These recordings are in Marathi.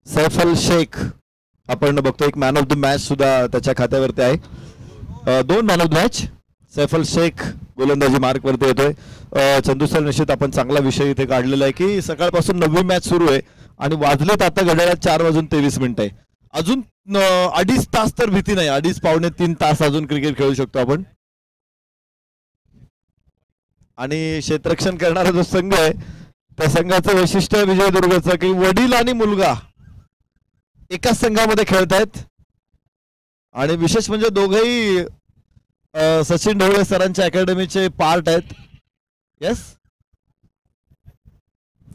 सैफल शेख आपण बघतो, एक मॅन ऑफ द मॅच सुद्धा त्याच्या खात्यावरती आहे. 2 man of the match. सैफल Shaikh गोलंदाजी मार्क वरती येतोय. चंदू सर, निश्चित आपण चांगला विषय इथे काढलेला आहे की सकाळपासून 9वी मॅच सुरू आहे आणि वाजलेत आता घड्याळात 4:23 आहे. अजून 2.5 तास तर भीती नाही, 2.5 पावणे 3 तास अजून क्रिकेट खेळू शकतो आपण. आणि क्षेत्ररक्षण करणारा जो संघ आहे त्या संघाचं वैशिष्ट्य विजयदुर्गचं की वडील आणि मुलगा एकाच संघामध्ये खेळतायत आणि विशेष म्हणजे दोघेही सचिन ढवळे सरांच्या अकॅडमीचे पार्ट आहेत. येस,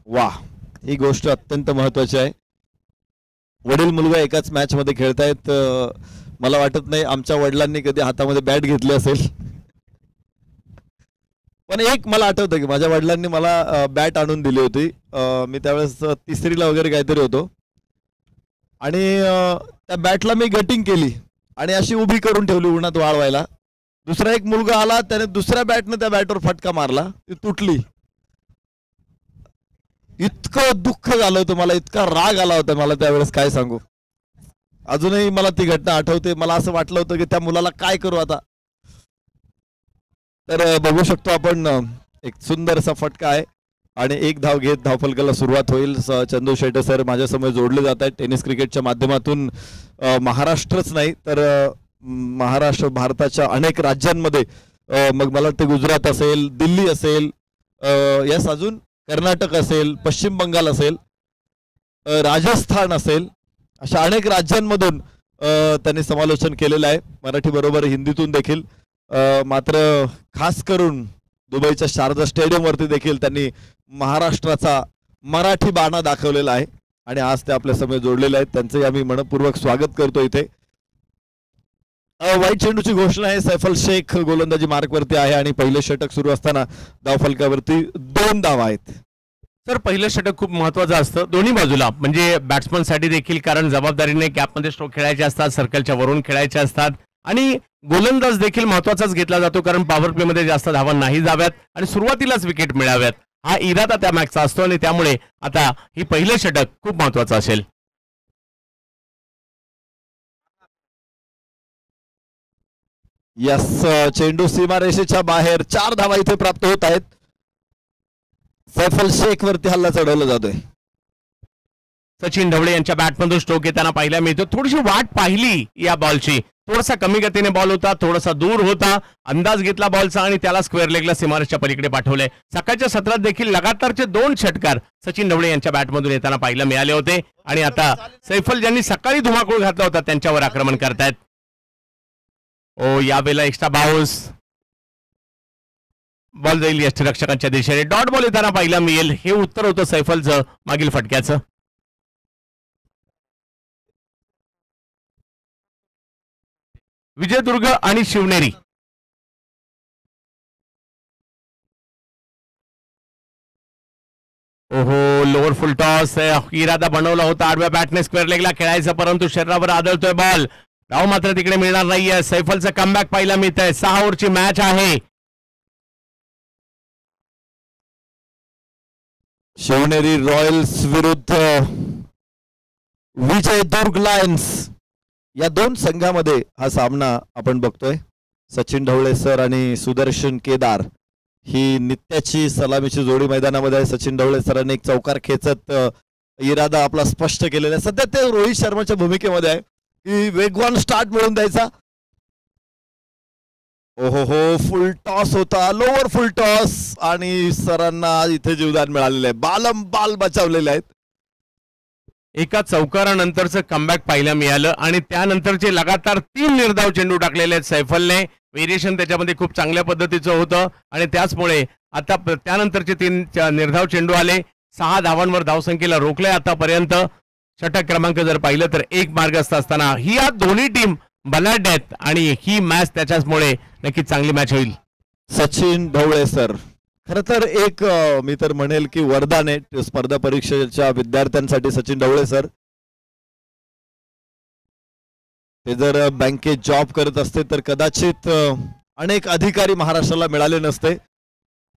वा, ही गोष्ट अत्यंत महत्वाची आहे. वडील मुलगा एकाच मॅच मध्ये खेळतायत. मला वाटत नाही आमच्या वडिलांनी कधी हातामध्ये बॅट घेतली असेल, पण एक मला आठवतं की माझ्या वडिलांनी मला बॅट आणून दिली होती. मी त्यावेळेस 3रीला वगैरे काहीतरी होतो आणि त्या बॅटला मी गटिंग केली आणि अशी उभी करून ठेवली उन्हात वाळवायला. दुसरा एक मुलगा आला, त्याने दुसऱ्या बॅटने त्या बॅटवर फटका मारला, ती तुटली. इतकं दुःख झालं होतं मला, इतका राग आला होता मला त्यावेळेस, काय सांगू. अजूनही मला ती घटना आठवते. मला असं वाटलं होतं की त्या मुलाला काय करू आता. तर बघू शकतो आपण एक सुंदरसा फटका आहे आणि 1 धाव घेत धावफलकाला सुरुवात होईल. चंदू शेटे सर माझ्यासमोर जोडले जात आहेत टेनिस क्रिकेटच्या माध्यमातून. महाराष्ट्रच नाही तर महाराष्ट्र भारताच्या अनेक राज्यांमध्ये, मग मला वाटतं गुजरात असेल, दिल्ली असेल, यस, अजून कर्नाटक असेल, पश्चिम बंगाल असेल, राजस्थान असेल, अशा अनेक राज्यांमधून त्यांनी समालोचन केलेलं आहे, मराठी बरोबर हिंदीतून देखील. मात्र खास करून दुबईच्या शारदा स्टेडियमवरती देखील त्यांनी महाराष्ट्राचा मराठी बाणा दाखवलेला आहे आणि आज ते आपल्या समोर जोडलेले आहेत. त्यांचे आम्ही मनपूर्वक स्वागत करतो इथे. वाईट चेंडूची घोषणा आहे. सैफल शेख गोलंदाजी मार्कवरती आहे आणि पहिले षटक सुरू असताना धावफलकावरती 2 धावा आहेत. सर, पहिलं षटक खूप महत्वाचं असतं दोन्ही बाजूला, म्हणजे बॅट्समनसाठी देखील, कारण जबाबदारीने कॅपमध्ये स्ट्रोक खेळायचे असतात, सर्कलच्या वरून खेळायचे असतात आणि गोलंदाज देखील महत्वाचाच घेतला जातो कारण पॉवर प्ले मध्ये जास्त धावा नाही जाव्यात आणि सुरुवातीलाच विकेट मिळाव्यात, हा इरादा त्या मॅचचा असतो आणि त्यामुळे आता ही पहिलं षटक खूप महत्वाचं असेल. यस, चेंडू सीमारेषेच्या बाहेर. 4 धावा इथे प्राप्त होत आहेत. सैफल शेख वरती हल्ला चढवला जातोय. सचिन ढवळे यांच्या बॅटमधून स्ट्रोक येताना पाहायला मिळतो. थोडीशी वाट पाहिली या बॉलची, थोडासा कमी गतीने बॉल होता, थोडासा दूर होता, अंदाज घेतला बॉलचा आणि त्याला स्क्वेअर लेगला सीमारेषच्या पलीकडे पाठवले. सकाळच्या सत्रात देखील लगातारचे 2 षटकार सचिन ढवळे यांच्या बॅटमधून येताना पाहायला मिळाले होते आणि आता सैफल ज्यांनी सकाळी धुमाकूळ घातला होता त्यांच्यावर आक्रमण करतायत. ओ, यावेळेला एक्स्ट्रा बाउन्स, बॉल जाईल यष्टिरक्षकांच्या दिशेने. डॉट बॉल येताना पाहायला मिळेल, हे उत्तर होतं सैफलचं मागील फटक्याचं. विजयदुर्ग आणि शिवनेरी ओहो, लोअर फुल टॉस इरादा बनवला होता आडव्या बॅटने स्क्वेअर लेगला खेळायचं, परंतु शरीरावर आदळतोय बॉल. धाव मात्र तिकडे मिळणार नाहीये. सैफलचं कमबॅक पाहायला मिळतंय. 6 ओव्हरची मॅच आहे. शिवनेरी रॉयल्स विरुद्ध विजयदुर्ग लायन्स, या 2 संघामध्ये हा सामना आपण बघतोय. सचिन ढवळे सर आणि सुदर्शन केदार ही नित्याची सलामीची जोडी मैदानामध्ये आहे. सचिन ढवळे सरांनी एक चौकार खेचत इरादा आपला स्पष्ट केलेला आहे. सध्या ते रोहित शर्माच्या भूमिकेमध्ये आहे की वेगवान स्टार्ट मिळवून द्यायचा. ओहो हो, फुल टॉस होता, लोअर फुल टॉस आणि सरांना इथे जीवदान मिळालेलं आहे. बालम बाल बचावलेले आहेत. एका चौकारानंतरचं कमबॅक पाहायला मिळालं आणि त्यानंतरचे लगातार 3 निर्धाव चेंडू टाकलेले आहेत सैफलने. व्हेरिएशन त्याच्यामध्ये खूप चांगल्या पद्धतीचं होतं आणि त्याचमुळे आता त्यानंतरचे 3 निर्धाव चेंडू आले. 6 धावांवर धावसंख्येला रोखलंय आतापर्यंत. षटक क्रमांक जर पाहिलं तर 1 मार्गस्थ असताना ही या दोन्ही टीम बलाढ्य आहेत आणि ही मॅच त्याच्याचमुळे नक्कीच चांगली मॅच होईल. सचिन ढवळे सर खरं तर एक मी तर म्हणेल की वरदान आहे स्पर्धा परीक्षेच्या विद्यार्थ्यांसाठी. सचिन ढवळे सर ते जर बँकेत जॉब करत असते तर कदाचित अनेक अधिकारी महाराष्ट्राला मिळाले नसते.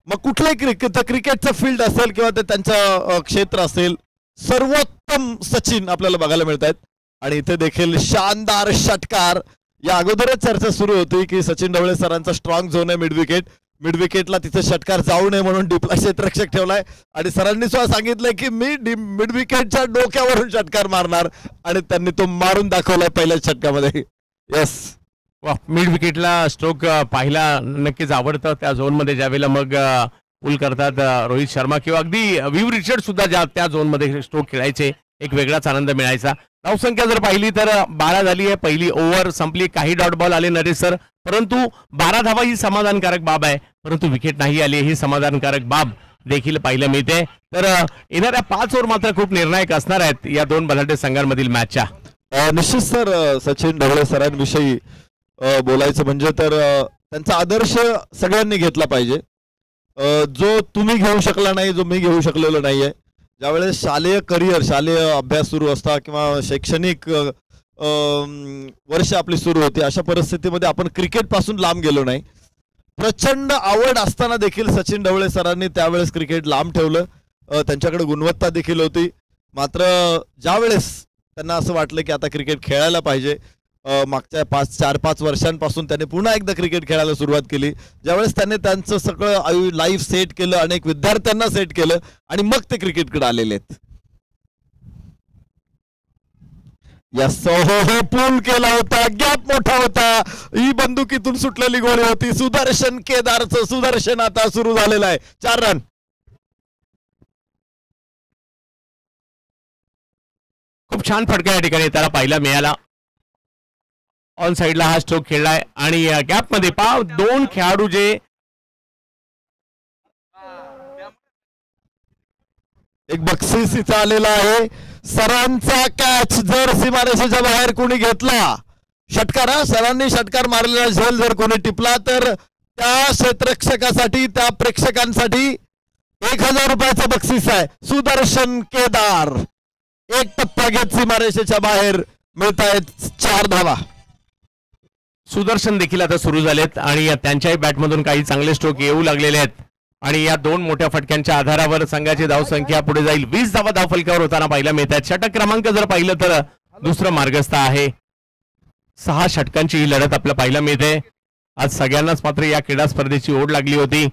मग कुठलंही क्रिकेटचं फील्ड असेल किंवा ते त्यांचं क्षेत्र असेल, सर्वोत्तम सचिन आपल्याला बघायला मिळत आहेत. आणि इथे देखील शानदार षटकार. या अगोदरच चर्चा सुरू होती की सचिन ढवळे सरांचा स्ट्रॉंग झोन आहे मिड विकेटला तिथे षटकार जाऊ नये म्हणून डीपला क्षेत्ररक्षक ठेवलाय आणि सरांनी सुद्धा सांगितलंय की मी मिड विकेटच्या डोक्यावरून षटकार मारणार आणि त्यांनी तो मारून दाखवलाय पहिल्याच षटकामध्ये. येस, मिड विकेटला स्ट्रोक पाहिला नक्कीच आवडतं. त्या झोनमध्ये ज्यावेळेला मग पुल करतात रोहित शर्मा किंवा अगदी विव रिचर्ड सुद्धा ज्या त्या झोनमध्ये स्ट्रोक खेळायचे एक वेगळाच आनंद मिळायचा. धावसंख्या जर पाहिली तर 12 झाली आहे. पहिली ओव्हर संपली, काही डॉट बॉल आले नरेश सर, परंतु 12 धावा ही समाधानकारक बाब आहे. परंतु विकेट नाही आली ही समाधानकारक बाब देखील पाहायला मिळते. तर येणाऱ्या 5 ओव्हर मात्र खूप निर्णायक असणार आहेत या दोन बलाढ्य संघांमधील मॅचच्या. निश्चित सर, सचिन ढवळे सरांविषयी बोलायचं म्हणजे तर त्यांचा आदर्श सगळ्यांनी घेतला पाहिजे. जो तुम्ही घेऊ शकला नाही, जो मी घेऊ शकलेलो नाहीये. ज्यावेळेस शालेय करिअर, शालेय अभ्यास सुरू असता किंवा शैक्षणिक वर्ष आपली सुरू होती, अशा परिस्थितीमध्ये आपण क्रिकेट पासून लांब गेलो नाही. प्रचंड आवड असताना देखील सचिन ढवळे सरांनी त्यावेळेस क्रिकेट लांब ठेवलं. त्यांच्याकडे गुणवत्ता देखील होती. मात्र ज्यावेळेस त्यांना असं वाटलं की आता क्रिकेट खेळायला पाहिजे, मागच्या 4-5 वर्षांपासून त्यांनी पुन्हा एकदा क्रिकेट खेळायला सुरुवात केली. ज्यावेळेस त्यांनी त्यांचं सगळं लाईफ सेट केलं, अनेक विद्यार्थ्यांना सेट केलं आणि मग ते क्रिकेटकडे आलेले आहेत. हो पूल केला होता, गॅप मोठा होता, ही बंदुकीतून सुटलेली गोळी होती. सुदर्शन केदारचं सुदर्शन आता सुरू झालेलं आहे. 4 रन. खूप छान फटका या ठिकाणी त्याला पाहायला मिळाला. ऑन साइडला हा स्ट्रोक खेळलाय आणि गॅप मध्ये 2 खेळाडू जे एक बक्षीस इथं आलेला आहे. सरांचा कॅच जर सीमारेषेच्या बाहेर कोणी घेतला, षटकार, सरांनी षटकार मारलेला झेल जर कोणी टिपला तर त्या क्षेत्ररक्षकासाठी, त्या प्रेक्षकांसाठी 1000 रुपयाचं बक्षीस आहे. सुदर्शन केदार एक टप्पा घेत सीमारेषेच्या बाहेर, मिळत आहेत 4 धावा. सुदर्शन देखील आता सुरू झालेत आणि त्यांच्याही बॅटमधून काही चांगले स्ट्रोक येऊ लागलेले आहेत आणि या 2 मोठ्या फटक्यांच्या आधारावर संघाची धावसंख्या पुढे जाईल. 20 धावा धावफलकावर होताना पाहायला मिळत आहेत. षटक क्रमांक जर पाहिलं तर दुसरं मार्गस्थ आहे. 6 षटकांची ही लढत आपल्याला पाहायला मिळते. आज सगळ्यांनाच मात्र या क्रीडा स्पर्धेची ओढ लागली होती.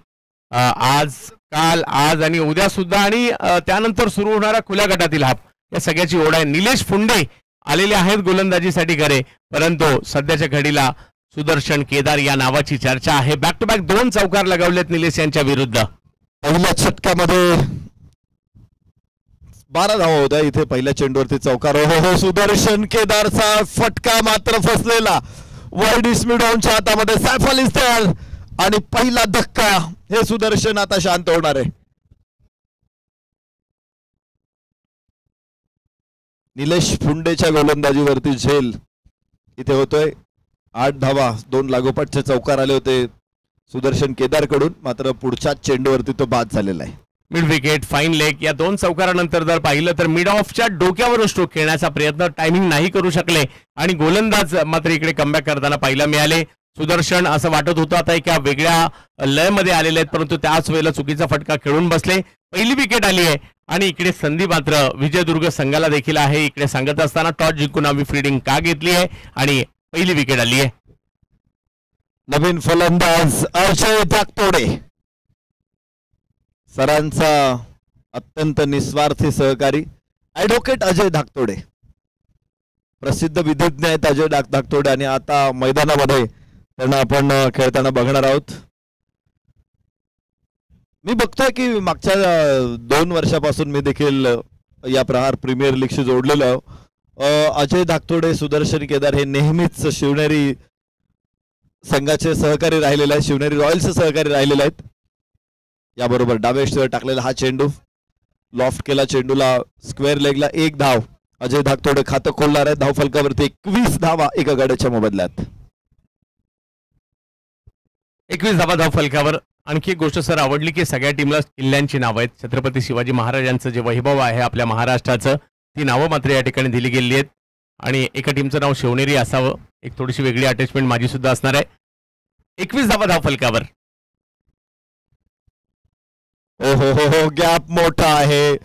आज, काल, आज आणि उद्या सुद्धा आणि त्यानंतर सुरू होणारा खुल्या गटातील हाफ, या सगळ्याची ओढ आहे. निलेश फुंडे आलेले आहेत गोलंदाजीसाठी खरे, परंतु सध्याच्या घडीला सुदर्शन केदार या नावाची चर्चा आहे. बॅक टू बॅक 2 चौकार लगावलेत निलेश यांच्या विरुद्ध. पहिल्या षटकामध्ये 12 धावा होत्या. इथे पहिल्या चेंडूवरती चौकार. हो, सुदर्शन केदारचा फटका मात्र फसलेला. वाईड स्मिडॉनच्या हातामध्ये सैफ अली इस्तेमाल आणि पहिला धक्का. हे सुदर्शन आता शांत होणार आहे. निलेश फुंडेच्या गोलंदाजीवरती झेल इथे होतोय. 8 धावा, 2 लागोपाठचे चौकार आले होते सुदर्शन केदार कडून, मात्र पुढच्याच चेंडूवरती तो बाद झालेला आहे. मिड विकेट, फाईन लेग या 2 चौकारानंतर जर पाहिलं तर मिड ऑफच्या डोक्यावरून स्ट्रोक खेळण्याचा प्रयत्न टायमिंग नाही करू शकले आणि गोलंदाज मात्र इकडे कमबॅक करताना पाहायला मिळाले. सुदर्शन असं वाटत होतं आता एका वेगळ्या लयमध्ये आलेले आहेत, परंतु त्याच वेळेला चुकीचा फटका खेळून बसले. पहिली विकेट आली आहे आणि इकडे संधी मात्र विजयदुर्ग संघाला देखील आहे. इकडे सांगत असताना टॉस जिंकून आम्ही फिल्डिंग का घेतली आहे आणि पहिली विकेट आली आहे. नवीन फलंदाज अजय धाकतोडे, सरांचा अत्यंत निस्वार्थी सहकारी ॲडव्होकेट अजय धाकतोडे, प्रसिद्ध विधिज्ञ आहेत अजय धाकतोडे आणि आता मैदानामध्ये त्यांना आपण खेळताना बघणार आहोत. मी बघतोय की मागच्या 2 वर्षापासून मी देखील या प्रहार प्रीमियर लीगशी जोडलेलो. अजय धाकतोडे, सुदर्शन केदार हे नेहमीच शिवनेरी संघाचे सहकारी राहिलेले आहेत, शिवनेरी रॉयल्सचे सहकारी राहिलेले आहेत. याबरोबर डावे टाकलेला हा चेंडू लॉफ्ट केला, चेंडूला स्क्वेअर लेगला 1 धाव. अजय धाकतोडे खातं खोलणार आहे. धावफलकावरती 21 धावा एका गड्याच्या मोबदल्यात. 21 धावा धावफलकावर. आणखी एक गोष्ट सर आवडली की सगळ्या टीमला किल्ल्यांची नावं आहेत. छत्रपती शिवाजी महाराजांचं जे वैभव आहे आपल्या महाराष्ट्राचं, ती नावं मात्र या ठिकाणी दिली गेली आहेत आणि एका टीमचं नाव शिवनेरी असावं, एक थोडीशी वेगळी अटॅचमेंट माझी सुद्धा असणार आहे. 21 धावा धावफलकावर. हो, गॅप मोठा आहे.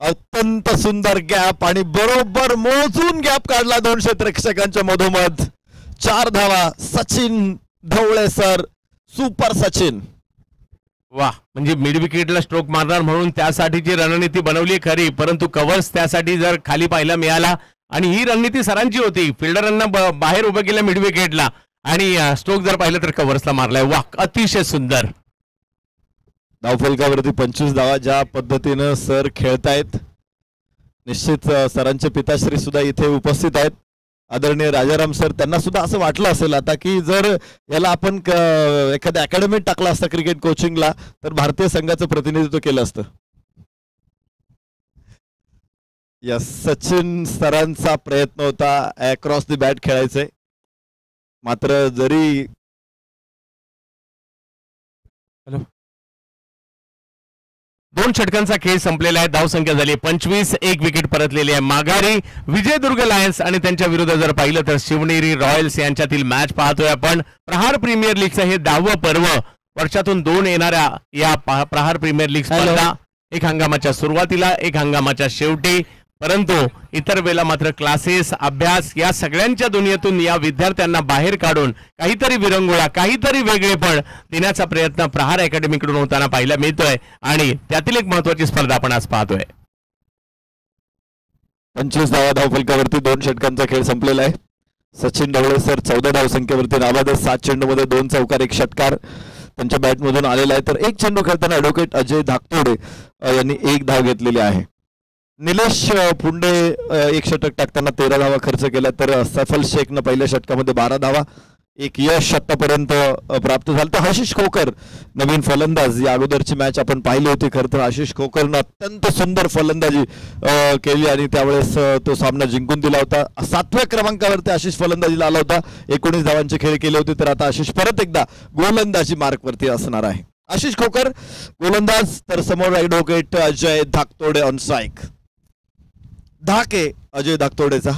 अत्यंत सुंदर गॅप आणि बरोबर मोजून गॅप काढला 200 प्रेक्षकांच्या मधोमध. 4 धावा. Sachin Dhawale sir, super Sachin. वा, म्हणजे मिड विकेटला स्ट्रोक मारणार म्हणून त्यासाठीची रणनीती बनवली खरी, परंतु कव्हर्स त्यासाठी जर खाली पाहायला मिळाला आणि ही रणनीती सरांची होती. फिल्डरांना बाहेर उभं केलं मिड विकेटला आणि स्ट्रोक जर पाहिलं तर कव्हर्सला मारलाय. वा, अतिशय सुंदर. धावफलकावरती 25 धावा. ज्या पद्धतीनं सर खेळतायत, निश्चित सरांचे पिताश्री सुद्धा इथे उपस्थित आहेत, आदरणीय राजाराम सर. त्यांना सुद्धा असं वाटलं असेल आता की जर याला आपण एखाद्या अकॅडमीत टाकला असता क्रिकेट कोचिंगला तर भारतीय संघाचं प्रतिनिधित्व केलं असतं. या सचिन सरांचा प्रयत्न होता अक्रॉस द बॅट खेळायचे, मात्र जरी 2 षटकांचा खेळ संपलेला आहे. धावसंख्या झाली 25. 1 विकेट परतलेली आहे माघारी. विजयदुर्ग लायन्स आणि त्यांच्या विरुद्ध जर पाहिलं तर शिवनेरी रॉयल्स यांच्यातील मॅच पाहतोय आपण. प्रहार प्रीमियर लीगचं हे 10वं पर्व. वर्षातून 2 येणाऱ्या या प्रहार प्रीमियर लीग स्पर्धा एक हंगामाच्या सुरुवातीला, एक हंगामाच्या शेवटी, परंतु इतर वेळेला मात्र क्लासेस, अभ्यास या सगळ्यांच्या दुनियेतून या विद्यार्थ्यांना बाहेर काढून काहीतरी विरंगुळा, काहीतरी वेगळेपण देण्याचा प्रयत्न प्रहार अकॅडमीकडून होताना पाहायला मिळतोय आणि त्यातील एक महत्वाची स्पर्धा आपण आज पाहतोय. 25 धावा धावफलकावरती 2 षटकांचा खेळ संपलेला आहे. सचिन ढवळे सर 14 धावसंख्येवरती नाबाद. 7 चेंडूमध्ये 2 चौकार 1 षटकार त्यांच्या बॅटमधून आलेला आहे. तर 1 चेंडू खेळताना ॲडव्होकेट अजय धाकतोडे यांनी 1 धाव घेतलेली आहे. निलेश पुंडे 1 षटक टाकताना 13 धावा खर्च केला, तर सैफल शेखनं पहिल्या षटकामध्ये 12 धावा. 1 यश आतापर्यंत प्राप्त झालं. तर आशिष खोकर नवीन फलंदाज, या अगोदरची मॅच आपण पाहिली होती. खरं तर आशिष खोकरनं अत्यंत सुंदर फलंदाजी केली आणि त्यावेळेस तो सामना जिंकून दिला होता. 7व्या क्रमांकावरती आशिष फलंदाजीला आला होता. 19 धावांचे खेळ केले होते. तर आता आशिष परत एकदा गोलंदाजी मार्कवरती असणार आहे. आशिष खोकर गोलंदाज, तर समोर ॲडव्होकेट अजय धाकतोडे ऑन स्ट्राईक. धाके अजय धाकतोडेचा.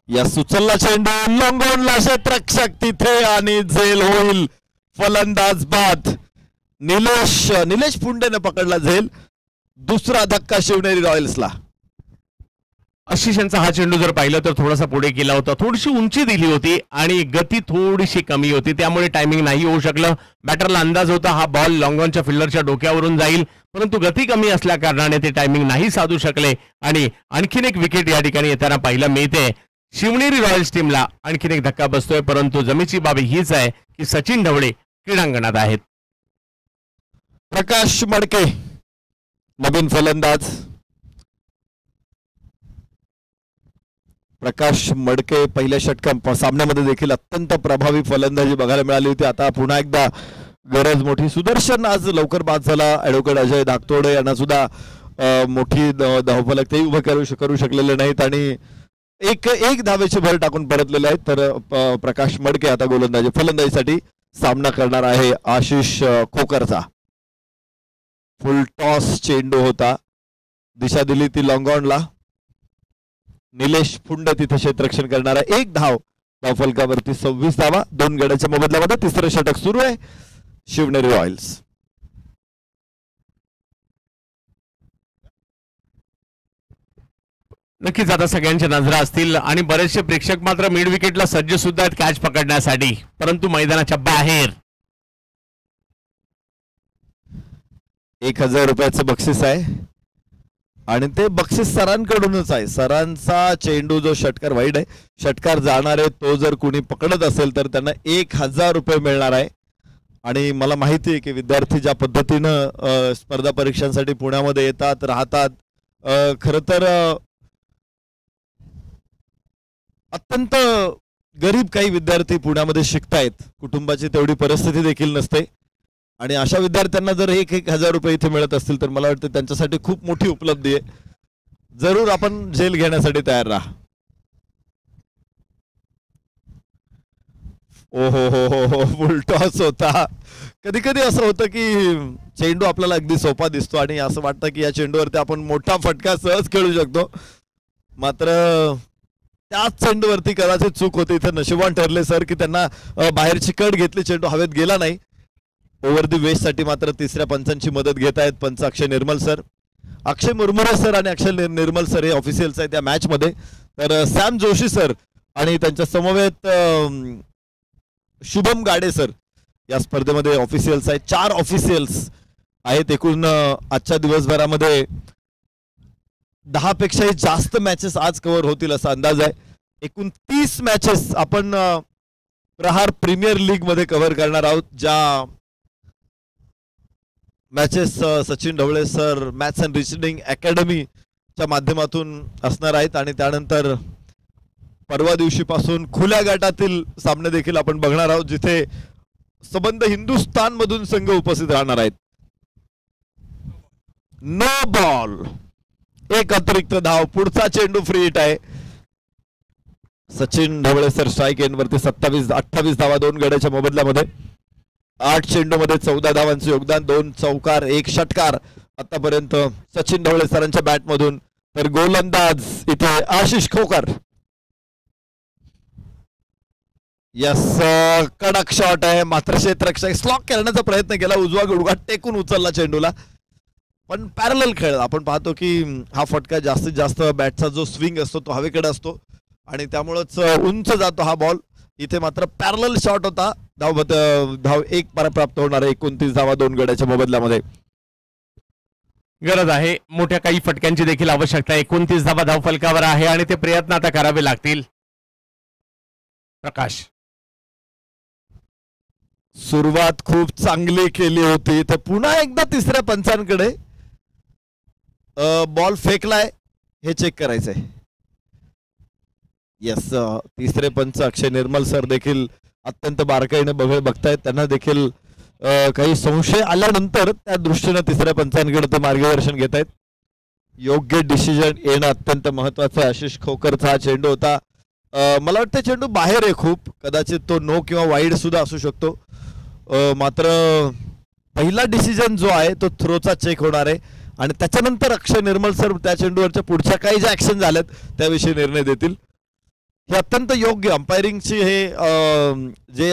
या सुचलला चेंडू लंगोनला क्षेत्ररक्षक तिथे आणि झेल होईल. फलंदाज बाद. निलेश पुंडेने पकडला झेल. दुसरा धक्का शिवनेरी रॉयल्सला. आशिष यांचा हा चेंडू जर पाहिलं तर थोडासा पुढे केला होता, थोडीशी उंची दिली होती आणि गती थोडीशी कमी होती, त्यामुळे टायमिंग नाही होऊ शकलं. बॅटरला अंदाज होता हा बॉल लॉंगॉनच्या फिल्डरच्या डोक्यावरून जाईल, परंतु गती कमी असल्या कारणाने ते टायमिंग नाही साधू शकले आणि आणखीन एक विकेट या ठिकाणी येताना पाहायला मिळते. शिवनेरी रॉयल्स टीमला आणखीन एक धक्का बसतोय, परंतु जमेची बाबी हीच आहे की सचिन ढवळे क्रीडांगणात आहेत. प्रकाश मडके नवीन फलंदाज. प्रकाश मडके पहिल्या षटका सामन्यामध्ये देखील अत्यंत प्रभावी फलंदाजी बघायला मिळाली होती. आता पुन्हा एकदा गरज मोठी. सुदर्शन आज लवकर बाद झाला. ॲडव्होकेट अजय धाकतोडे यांना सुद्धा मोठी धावफलक ते उभं करू शकलेले नाहीत आणि एक धावेची भर टाकून परतलेले आहेत. तर प्रकाश मडके आता फलंदाजीसाठी सामना करणार आहे आशिष खोकरचा. फुल टॉस चेंडू होता, दिशा दिली ती लॉंगॉनला. निलेश पुंडे तिथे क्षेत्ररक्षण करणार आहे. 1 धाव धावफलकावरती 26 धावा 2 गड्याच्या मोबदल्यामध्ये. तिसरं षटक सुरू आहे शिवनेरी रॉयल्स. नक्कीच आता सगळ्यांच्या नजरा असतील आणि बरेचसे प्रेक्षक मात्र मिड विकेटला सज्ज सुद्धा आहेत कॅच पकडण्यासाठी, परंतु मैदानाच्या बाहेर 1000 रुपयाचं बक्षीस आहे आणि ते बक्षीस सरांकडूनच आहे. सरांचा चेंडू जो षटकार वाईड आहे, षटकार जाणार आहे, तो जर कुणी पकडत असेल तर त्यांना 1000 रुपये मिळणार आहे. आणि मला माहिती आहे की विद्यार्थी ज्या पद्धतीनं स्पर्धा परीक्षांसाठी पुण्यामध्ये येतात राहतात, खरं तर अत्यंत गरीब काही विद्यार्थी पुण्यामध्ये शिकतायत, कुटुंबाची तेवढी परिस्थिती देखील नसते आणि अशा विद्यार्थ्यांना जर 1000 रुपये इथे मिळत असतील तर मला वाटतं त्यांच्यासाठी खूप मोठी उपलब्धी आहे. जरूर आपण झेल घेण्यासाठी तयार राहा. ओ हो हो हो हो फुल टॉस होता. कधी कधी असं होतं की चेंडू आपल्याला अगदी सोपा दिसतो आणि असं वाटतं की या चेंडूवरती आपण मोठा फटका सहज खेळू शकतो, मात्र त्याच चेंडूवरती कदाचित चूक होती. इथे नशिबान ठरले सर की त्यांना बाहेरची कट घेतली, चेंडू हवेत गेला नाही. ओव्हर दी वेस्ट साठी मात्र तिसऱ्या पंचांची मदत घेत आहेत पंच अक्षय निर्मल सर. अक्षय मुरमुरे सर आणि अक्षय निर्मल सर हे ऑफिशियल्स आहेत या मॅच मध्ये. तर सॅम जोशी सर आणि त्यांच्या समवेत शुभम गाडे सर या स्पर्धेमध्ये ऑफिशियल्स आहेत. 4 ऑफिशियल्स आहेत एकूण. आजच्या दिवसभरामध्ये 10 पेक्षाही जास्त मॅचेस आज कव्हर होतील असा अंदाज आहे. एकूण 30 मॅचेस आपण प्रहार प्रीमियर लीग मध्ये कव्हर करणार आहोत. ज्या matches Sachin Dhawale sir maths and reasoning अकॅडमीच्या माध्यमातून असणार आहेत आणि त्यानंतर परवा दिवशीपासून खुल्या गटातील सामने देखील आपण बघणार आहोत जिथे संबंध हिंदुस्थान मधून संघ उपस्थित राहणार आहेत. नो बॉल, एक अतिरिक्त धाव. पुढचा चेंडू फ्री हिट आहे. Sachin Dhawale sir strike end वरती 28 धावा 2 गड्याच्या मोबदल्यामध्ये. 8 चेंडू मध्ये 14 धावांचे योगदान, 2 चौकार 1 षटकार आतापर्यंत सचिन ढवळे सरांच्या बॅट मधून. तर गोलंदाज इथे आशिष खोकर. यस, कडक शॉट आहे मात्र क्षेत्ररक्षक स्लॉक करण्याचा प्रयत्न केला. उजवा गुडघा टेकून उचलला चेंडूला पण पॅरलल खेळ. आपण पाहतो की हा फटका जास्तीत जास्त बॅटचा जो स्विंग असतो तो हवेकडे असतो आणि त्यामुळेच उंच जातो हा बॉल. इथे मात्र पॅरलल शॉट होता. धाव 1 प्राप्त होणार आहे. 29 धावा 2 गड्याच्या मोबदल्यामध्ये. गरज आहे मोठ्या काही फटक्यांची देखील आवश्यकता. 29 धावा धाव फलकावर आहे आणि ते प्रयत्न आता करावे लागतील. प्रकाश सुरुवात खूप चांगली केली होती. तर पुन्हा एकदा तिसऱ्या पंचांकडे बॉल फेकलाय हे चेक करायचंय. येस, तिसरे पंच अक्षय निर्मल सर देखील अत्यंत बारकाईने बघतायत. त्यांना देखील काही संशय आल्यानंतर त्या दृष्टीने तिसऱ्या पंचांकडे ते मार्गदर्शन घेत आहेत. योग्य डिसिजन येणं अत्यंत महत्वाचं आहे. आशिष खोकरचा हा चेंडू होता. मला वाटतं चेंडू बाहेर आहे खूप, कदाचित तो नो किंवा वाईड सुद्धा असू शकतो. मात्र पहिला डिसिजन जो आहे तो थ्रोचा चेक होणार आहे आणि त्याच्यानंतर अक्षय निर्मल सर त्या चेंडूवरच्या पुढच्या काही ज्या ऍक्शन झाल्यात त्याविषयी निर्णय देतील. हे अत्यंत योग्य अंपायरिंगची हे जे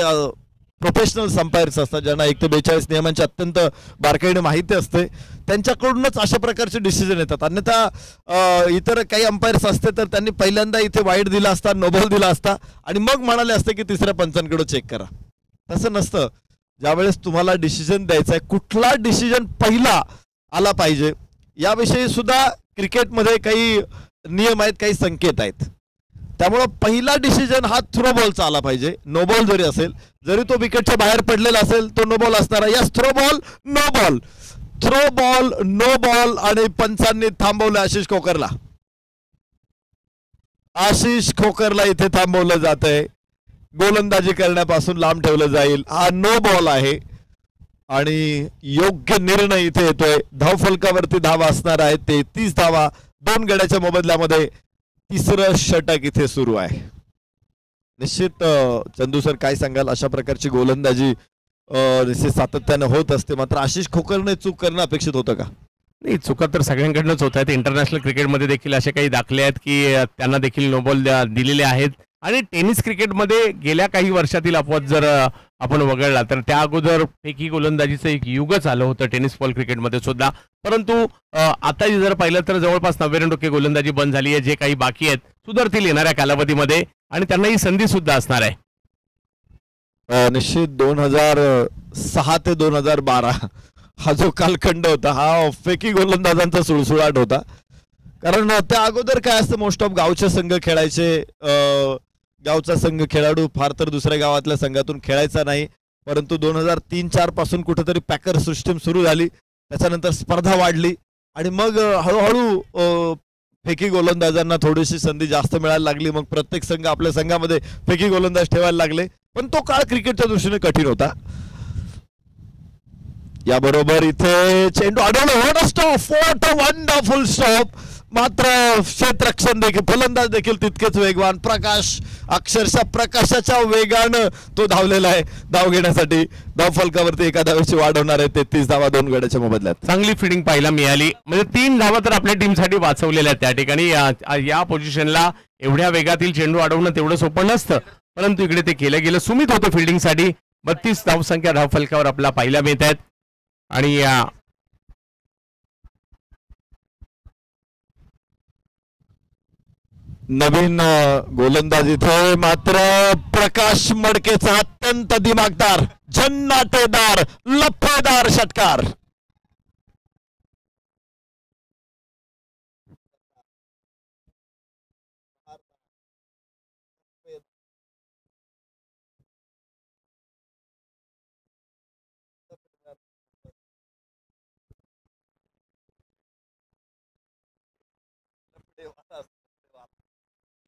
प्रोफेशनल अंपायर्स असतात ज्यांना 1 ते 42 नियमांची अत्यंत बारकाईने माहिती असते त्यांच्याकडूनच अशा प्रकारचे डिसिजन येतात. अन्यथा इतर काही अंपायर्स असते तर त्यांनी पहिल्यांदा इथे वाईड दिला असता, नो बॉल दिला असता आणि मग म्हणाले असते की तिसऱ्या पंचांकडे चेक करा. तसं नसतं. ज्यावेळेस तुम्हाला डिसिजन द्यायचा आहे कुठला डिसिजन पहिला आला पाहिजे याविषयी सुद्धा क्रिकेटमध्ये काही नियम आहेत, काही संकेत आहेत. त्यामुळे पहिला डिसिजन हा थ्रो बॉलचा आला पाहिजे. नो बॉल जरी असेल, जरी तो विकेटच्या बाहेर पडलेला असेल तो नो बॉल असणार आहे. Yes, throw ball no ball, throw ball no ball आणि पंचांनी थांबवलं आशिष खोकरला. आशिष खोकरला इथे थांबवलं जात आहे. गोलंदाजी करण्यापासून लांब ठेवलं जाईल. हा नो बॉल आहे आणि योग्य निर्णय इथे येतोय. धावफलकावरती धावा असणार आहे 33 धावा 2 गड्याच्या मोबदल्यामध्ये. तिसरं षटक इथे सुरू आहे. निश्चित चंदू सर काय सांगाल, अशा प्रकारची गोलंदाजी निश्चित सातत्याने होत असते मात्र आशिष खोकरने चूक करणं अपेक्षित होतं का? नाही, चुका तर सगळ्यांकडनंच होत आहेत. इंटरनॅशनल क्रिकेटमध्ये देखील असे काही दाखले आहेत की त्यांना देखील नो बॉल दिलेले आहेत आणि टेनिस क्रिकेटमध्ये गेल्या काही वर्षातील अपवाद जर आपण वगळला तर त्या अगोदर फेकी गोलंदाजीचं एक युगच आलं होतं टेनिस बॉल क्रिकेटमध्ये सुद्धा. परंतु आता जर पाहिलं तर जवळपास 99% गोलंदाजी बंद झाली आहे. जे काही बाकी आहेत सुधारतील येणाऱ्या कालावधीमध्ये आणि त्यांना ही संधी सुद्धा असणार आहे. निश्चित 2006 ते 2012 हा जो कालखंड होता हा फेकी गोलंदाजांचा सुळसुळाट होता. कारण त्या अगोदर काय असतं, मोस्ट ऑफ गावचे संघ खेळायचे. गावचा संघ खेळाडू फार तर दुसऱ्या गावातल्या संघातून खेळायचा नाही. परंतु 2003-04 पासून कुठेतरी पॅकर सिस्टीम सुरू झाली. त्याच्यानंतर स्पर्धा वाढली आणि मग हळूहळू फेकी गोलंदाजांना थोडीशी संधी जास्त मिळायला लागली. मग प्रत्येक संघ आपल्या संघामध्ये फेकी गोलंदाज ठेवायला लागले. पण तो काळ क्रिकेटच्या दृष्टीने कठीण होता. याबरोबर इथे चेंडू अडवलं. What a stop, what a wonderful stop. मात्र क्षेत्ररक्षण देखील फलंदाज देखील तितकेच वेगवान. प्रकाश अक्षरशः प्रकाशाच्या वेगानं तो धावलेला आहे धाव घेण्यासाठी. धाव फलकावरती 1 धावेची वाढ होणार आहे. 33 धावा 2 गड्याच्या मोबदल्यात. चांगली फिल्डिंग पाहायला मिळाली. म्हणजे 3 धावा तर आपल्या टीमसाठी वाचवलेल्या आहेत त्या ठिकाणी. या पोझिशनला एवढ्या वेगातील चेंडू अडवणं तेवढं सोपं नसतं परंतु इकडे ते केलं गेलं. सुमित होतं फिल्डिंगसाठी 32 धावसंख्या धावफलकावर आपला पाहायला मिळत आहेत. आणि नवीन गोलंदाज इथे मात्र प्रकाश मडकेचा अत्यंत दिमागदार, झन्नाटेदार, लफेदार षटकार.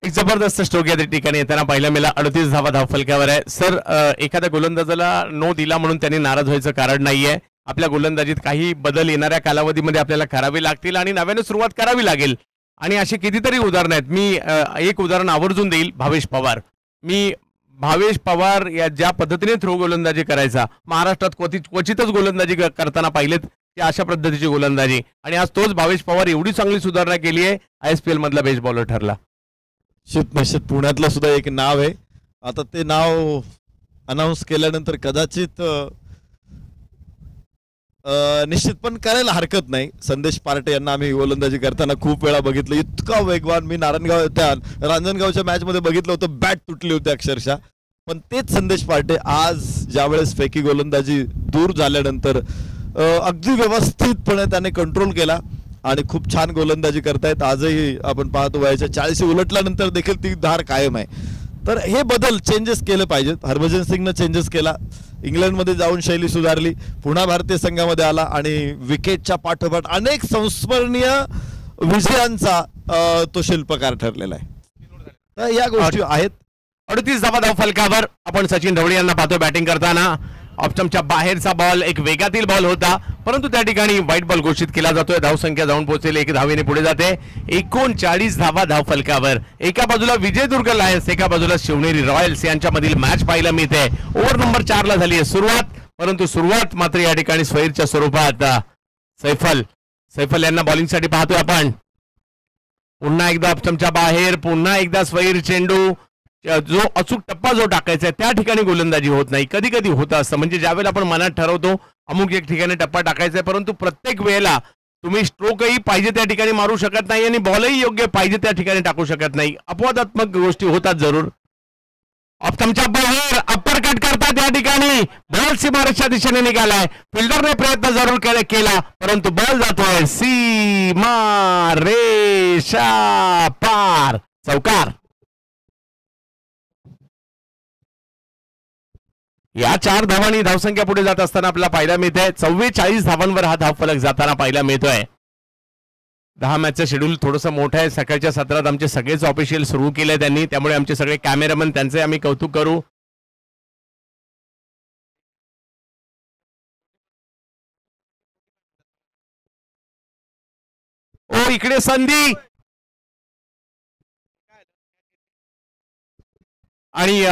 एक जबरदस्त स्ट्रोक या ठिकाणी येताना पाहायला मिळाला. 38 धावा धावफलकावर आहे. सर, एखाद्या गोलंदाजाला नो दिला म्हणून त्यांनी नाराज व्हायचं कारण नाहीये. आपल्या गोलंदाजीत काही बदल येणाऱ्या कालावधीमध्ये आपल्याला करावे लागतील आणि नव्याने सुरुवात करावी लागेल. आणि अशी कितीतरी उदाहरणं आहेत. मी एक उदाहरण आवर्जून देईल. भावेश पवार. भावेश पवार या ज्या पद्धतीने थ्रो गोलंदाजी करायचा, महाराष्ट्रात क्वचितच गोलंदाजी करताना पाहिलेत की अशा पद्धतीची गोलंदाजी. आणि आज तोच भावेश पवार एवढी चांगली सुधारणा केली आहे, ISPL मधला बेस्ट बॉलर ठरला. निश्चित पुण्यातलं सुद्धा एक नाव आहे. आता ते नाव अनाऊन्स केल्यानंतर कदाचित निश्चित पण करायला हरकत नाही. संदेश पार्टे यांना आम्ही गोलंदाजी करताना खूप वेळा बघितलं. इतका वेगवान, मी रांजणगावच्या मॅच मध्ये बघितलं होतं, बॅट तुटली होती अक्षरशः. पण तेच संदेश पार्टे आज ज्यावेळेस फेकी गोलंदाजी दूर झाल्यानंतर अगदी व्यवस्थितपणे त्याने कंट्रोल केला आणि खूप छान गोलंदाजी करतायत. आजही आपण पाहतो वयाच्या 40 उलटल्यानंतर देखील ती धार कायम आहे. तर हे बदल चेंजेस केले पाहिजेत. हरभजन सिंगनं चेंजेस केला, इंग्लंडमध्ये जाऊन शैली सुधारली, पुन्हा भारतीय संघामध्ये आला आणि विकेटच्या पाठोपाठ अनेक संस्मरणीय विजयांचा तो शिल्पकार ठरलेला आहे. तर या गोष्टी आहेत. 38 धावा धावफलकावर आपण सचिन ढवळे यांना पाहतो बॅटिंग करताना. ऑप्शनच्या बाहेरचा बॉल एक वेगातील बॉल होता, परंतु त्या ठिकाणी व्हाईट बॉल घोषित केला जातोय. धावसंख्या जाऊन पोहोचेल 1 धावेने पुढे जाते. 39 धावा धावफलकावर. एका बाजूला विजयदुर्ग लायन्स, एका बाजूला शिवनेरी रॉयल्स यांच्यामधील मॅच पाहायला मिळते. ओव्हर नंबर 4 ला झाली आहे सुरुवात, परंतु सुरुवात मात्र या ठिकाणी स्वैरच्या स्वरूपात. सैफल यांना बॉलिंगसाठी पाहतोय आपण. पुन्हा एकदा ऑप्शनच्या बाहेर, पुन्हा एकदा स्वैर चेंडू. जो अचूक टप्पा जो टाकायचा आहे त्या ठिकाणी गोलंदाजी होत नाही. कधी कधी होतं असं, म्हणजे ज्यावेळेला आपण मनात ठरवतो अमुक एक ठिकाणी टप्पा टाकायचा आहे, परंतु प्रत्येक वेळेला तुम्ही स्ट्रोकही पाहिजे त्या ठिकाणी मारू शकत नाही आणि बॉलही योग्य पाहिजे त्या ठिकाणी टाकू शकत नाही. अपवादात्मक गोष्टी होतात जरूर. ऑप्शनच्या बाहेर अप्पर कट करतात या ठिकाणी. बॉल सीमारेषच्या दिशेने निघालाय. फिल्डरने प्रयत्न जरूर केला, परंतु बॉल जातोय सीमारेषा पार. चौकार. या 4 धावांनी धावसंख्या पुढे जात असताना आपल्याला पाहायला मिळते. 44 धावांवर हा धावफलक जाताना पाहायला मिळतोय. 10 मॅचचं शेड्यूल थोडंसं मोठं आहे. सकाळच्या सत्रात आमचे सगळेच ऑफिशियल सुरू केले त्यांनी, त्यामुळे आमचे सगळे कॅमेरामन त्यांचे आम्ही कौतुक करू. ओ इकडे संधी आणि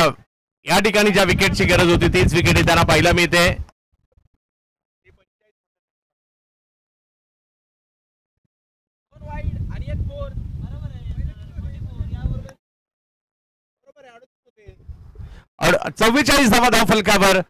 या ठिकाणी ज्या विकेटची गरज होती तीच विकेट येताना पाहायला मिळते. और 44 धावा धावफलकावर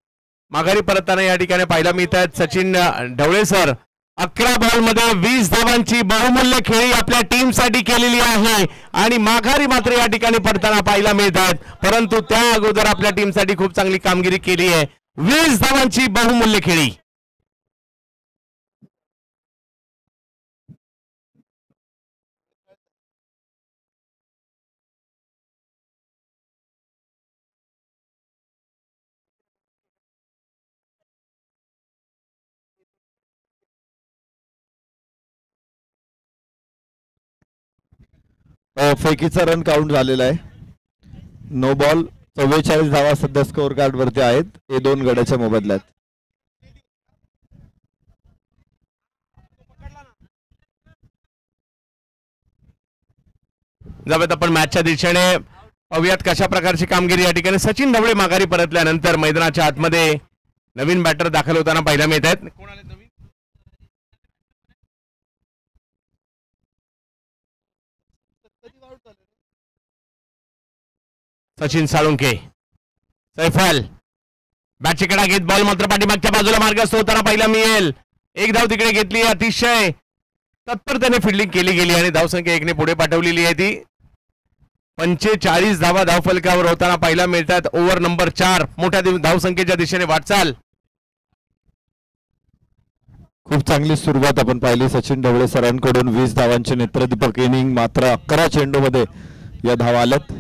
माघारी परतताना या ठिकाणी पाहायला मिळतात. सचिन ढवळे सर 11 बॉलमध्ये 20 धावांची बहुमूल्य खेळी आपल्या टीमसाठी केलेली आहे आणि माघारी मात्र या ठिकाणी पडताना पाहायला मिळतात, परंतु त्या अगोदर आपल्या टीमसाठी खूप चांगली कामगिरी केली आहे. 20 धावांची बहुमूल्य खेळी. फेकीचा रन काउंट झालेला आहे. No ball. 44 धावा सध्या स्कोअर कार्ड वरती आहेत. हे 2 गड्याच्या मोबदल्यात. जाऊयात आपण मॅचच्या दिशेने. पाहूयात कशा प्रकारची कामगिरी या ठिकाणी. सचिन ढवळे माघारी परतल्यानंतर मैदानाच्या आतमध्ये नवीन बॅटर दाखल होताना पाहायला मिळत आहेत. सचिन साळुंके. सैफल बॅटची कडा घेत बॉल मात्र पाठीमागच्या बाजूला मार्गस्थ होताना पाहायला मिळेल. एक धाव तिकडे घेतली, अतिशय तत्परतेने फिल्डिंग केली गेली आणि धावसंख्या 1 ने पुढे पाठवलेली आहे ती. 45 धावा धावफलकावर होताना पाहायला मिळतात. ओव्हर नंबर 4 मोठ्या धावसंख्येच्या दिशेने वाटचाल. खूप चांगली सुरुवात आपण पाहिली सचिन ढवळे सरांकडून. 20 धावांचे नेत्रदीपक इनिंग, मात्र 11 चेंडूमध्ये या धावा आल्यात.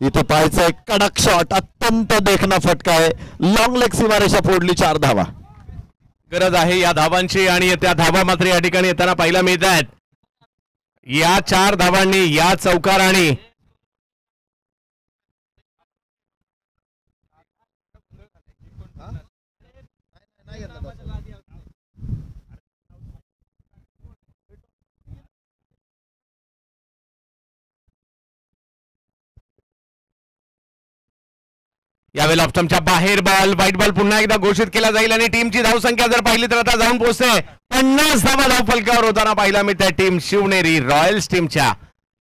इथे पाहायचं एक कडक शॉट, अत्यंत देखणा फटका आहे, लॉंग लेग सीमारेषा फोडली. 4 धावा गरज आहे या धावांची आणि त्या धावा मात्र या ठिकाणी येताना पाहायला मिळत आहेत. या 4 धावांनी, या चौकाराने यावेळेला ऑप्शनच्या बाहेर बॉल, व्हाईट बॉल पुन्हा एकदा घोषित केला जाईल आणि टीमची धावसंख्या जर पाहिली तर आता जाऊन पोहोचते 50 धावा धावफलकावर होताना पाहायला मिळते टीम शिवनेरी रॉयल्स टीमच्या.